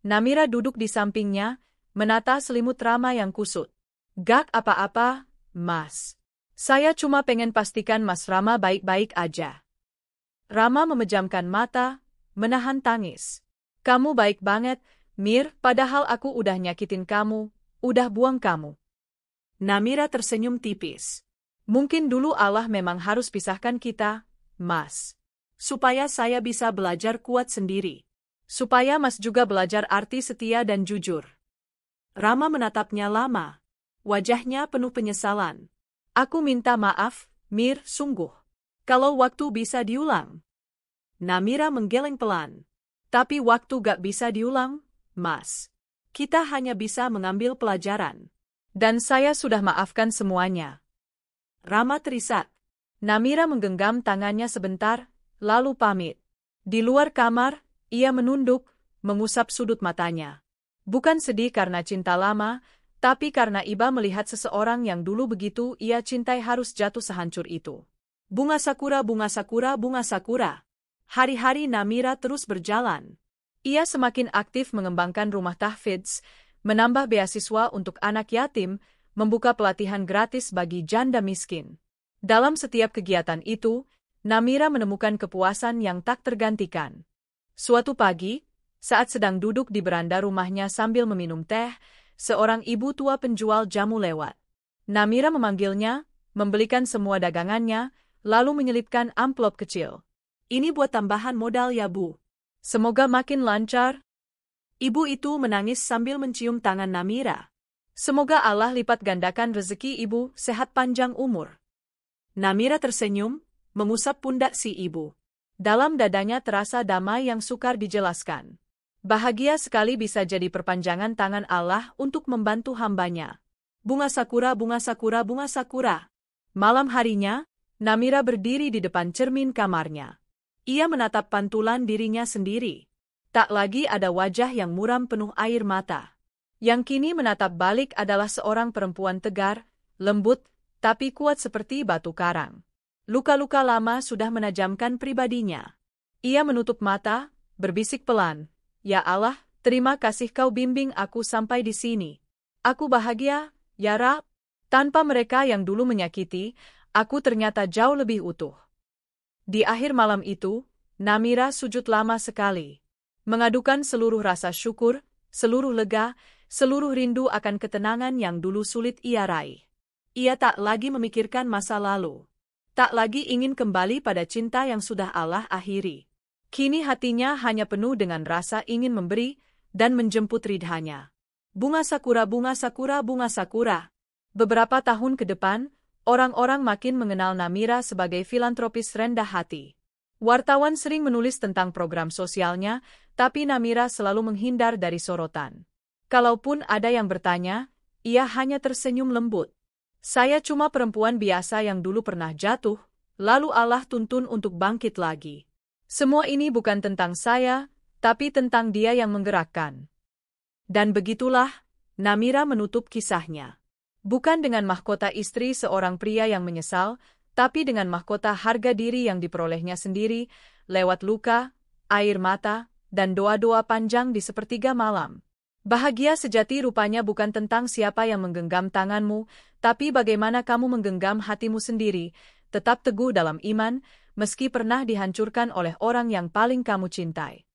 [SPEAKER 1] Namira duduk di sampingnya, menata selimut Rama yang kusut. Gak apa-apa, Mas. Saya cuma pengen pastikan Mas Rama baik-baik aja. Rama memejamkan mata, menahan tangis. Kamu baik banget, Mir, padahal aku udah nyakitin kamu, udah buang kamu. Namira tersenyum tipis. Mungkin dulu Allah memang harus pisahkan kita, Mas. Supaya saya bisa belajar kuat sendiri. Supaya Mas juga belajar arti setia dan jujur. Rama menatapnya lama. Wajahnya penuh penyesalan. Aku minta maaf, Mir, sungguh. Kalau waktu bisa diulang. Namira menggeleng pelan. Tapi waktu gak bisa diulang, Mas. Kita hanya bisa mengambil pelajaran. Dan saya sudah maafkan semuanya. Rama terisak. Namira menggenggam tangannya sebentar, lalu pamit. Di luar kamar, ia menunduk, mengusap sudut matanya. Bukan sedih karena cinta lama, tapi karena iba melihat seseorang yang dulu begitu ia cintai harus jatuh sehancur itu. Bunga sakura, bunga sakura, bunga sakura. Hari-hari Namira terus berjalan. Ia semakin aktif mengembangkan rumah tahfidz, menambah beasiswa untuk anak yatim, membuka pelatihan gratis bagi janda miskin. Dalam setiap kegiatan itu, Namira menemukan kepuasan yang tak tergantikan. Suatu pagi, saat sedang duduk di beranda rumahnya sambil meminum teh, seorang ibu tua penjual jamu lewat. Namira memanggilnya, membelikan semua dagangannya, lalu menyelipkan amplop kecil. Ini buat tambahan modal ya, Bu. Semoga makin lancar. Ibu itu menangis sambil mencium tangan Namira. Semoga Allah lipat gandakan rezeki ibu, sehat panjang umur. Namira tersenyum, mengusap pundak si ibu. Dalam dadanya terasa damai yang sukar dijelaskan. Bahagia sekali bisa jadi perpanjangan tangan Allah untuk membantu hambanya. Bunga sakura, bunga sakura, bunga sakura. Malam harinya, Namira berdiri di depan cermin kamarnya. Ia menatap pantulan dirinya sendiri. Tak lagi ada wajah yang muram penuh air mata. Yang kini menatap balik adalah seorang perempuan tegar, lembut, tapi kuat seperti batu karang. Luka-luka lama sudah menajamkan pribadinya. Ia menutup mata, berbisik pelan, "Ya Allah, terima kasih kau bimbing aku sampai di sini. Aku bahagia, ya Rab. Tanpa mereka yang dulu menyakiti, aku ternyata jauh lebih utuh." Di akhir malam itu, Namira sujud lama sekali. Mengadukan seluruh rasa syukur, seluruh lega, seluruh rindu akan ketenangan yang dulu sulit ia raih. Ia tak lagi memikirkan masa lalu. Tak lagi ingin kembali pada cinta yang sudah Allah akhiri. Kini hatinya hanya penuh dengan rasa ingin memberi dan menjemput ridhanya. Bunga sakura, bunga sakura, bunga sakura. Beberapa tahun ke depan, orang-orang makin mengenal Namira sebagai filantropis rendah hati. Wartawan sering menulis tentang program sosialnya, tapi Namira selalu menghindar dari sorotan. Kalaupun ada yang bertanya, ia hanya tersenyum lembut. "Saya cuma perempuan biasa yang dulu pernah jatuh, lalu Allah tuntun untuk bangkit lagi. Semua ini bukan tentang saya, tapi tentang Dia yang menggerakkan." Dan begitulah, Namira menutup kisahnya. Bukan dengan mahkota istri seorang pria yang menyesal, tapi dengan mahkota harga diri yang diperolehnya sendiri, lewat luka, air mata, dan doa-doa panjang di sepertiga malam. Bahagia sejati rupanya bukan tentang siapa yang menggenggam tanganmu, tapi bagaimana kamu menggenggam hatimu sendiri, tetap teguh dalam iman, meski pernah dihancurkan oleh orang yang paling kamu cintai.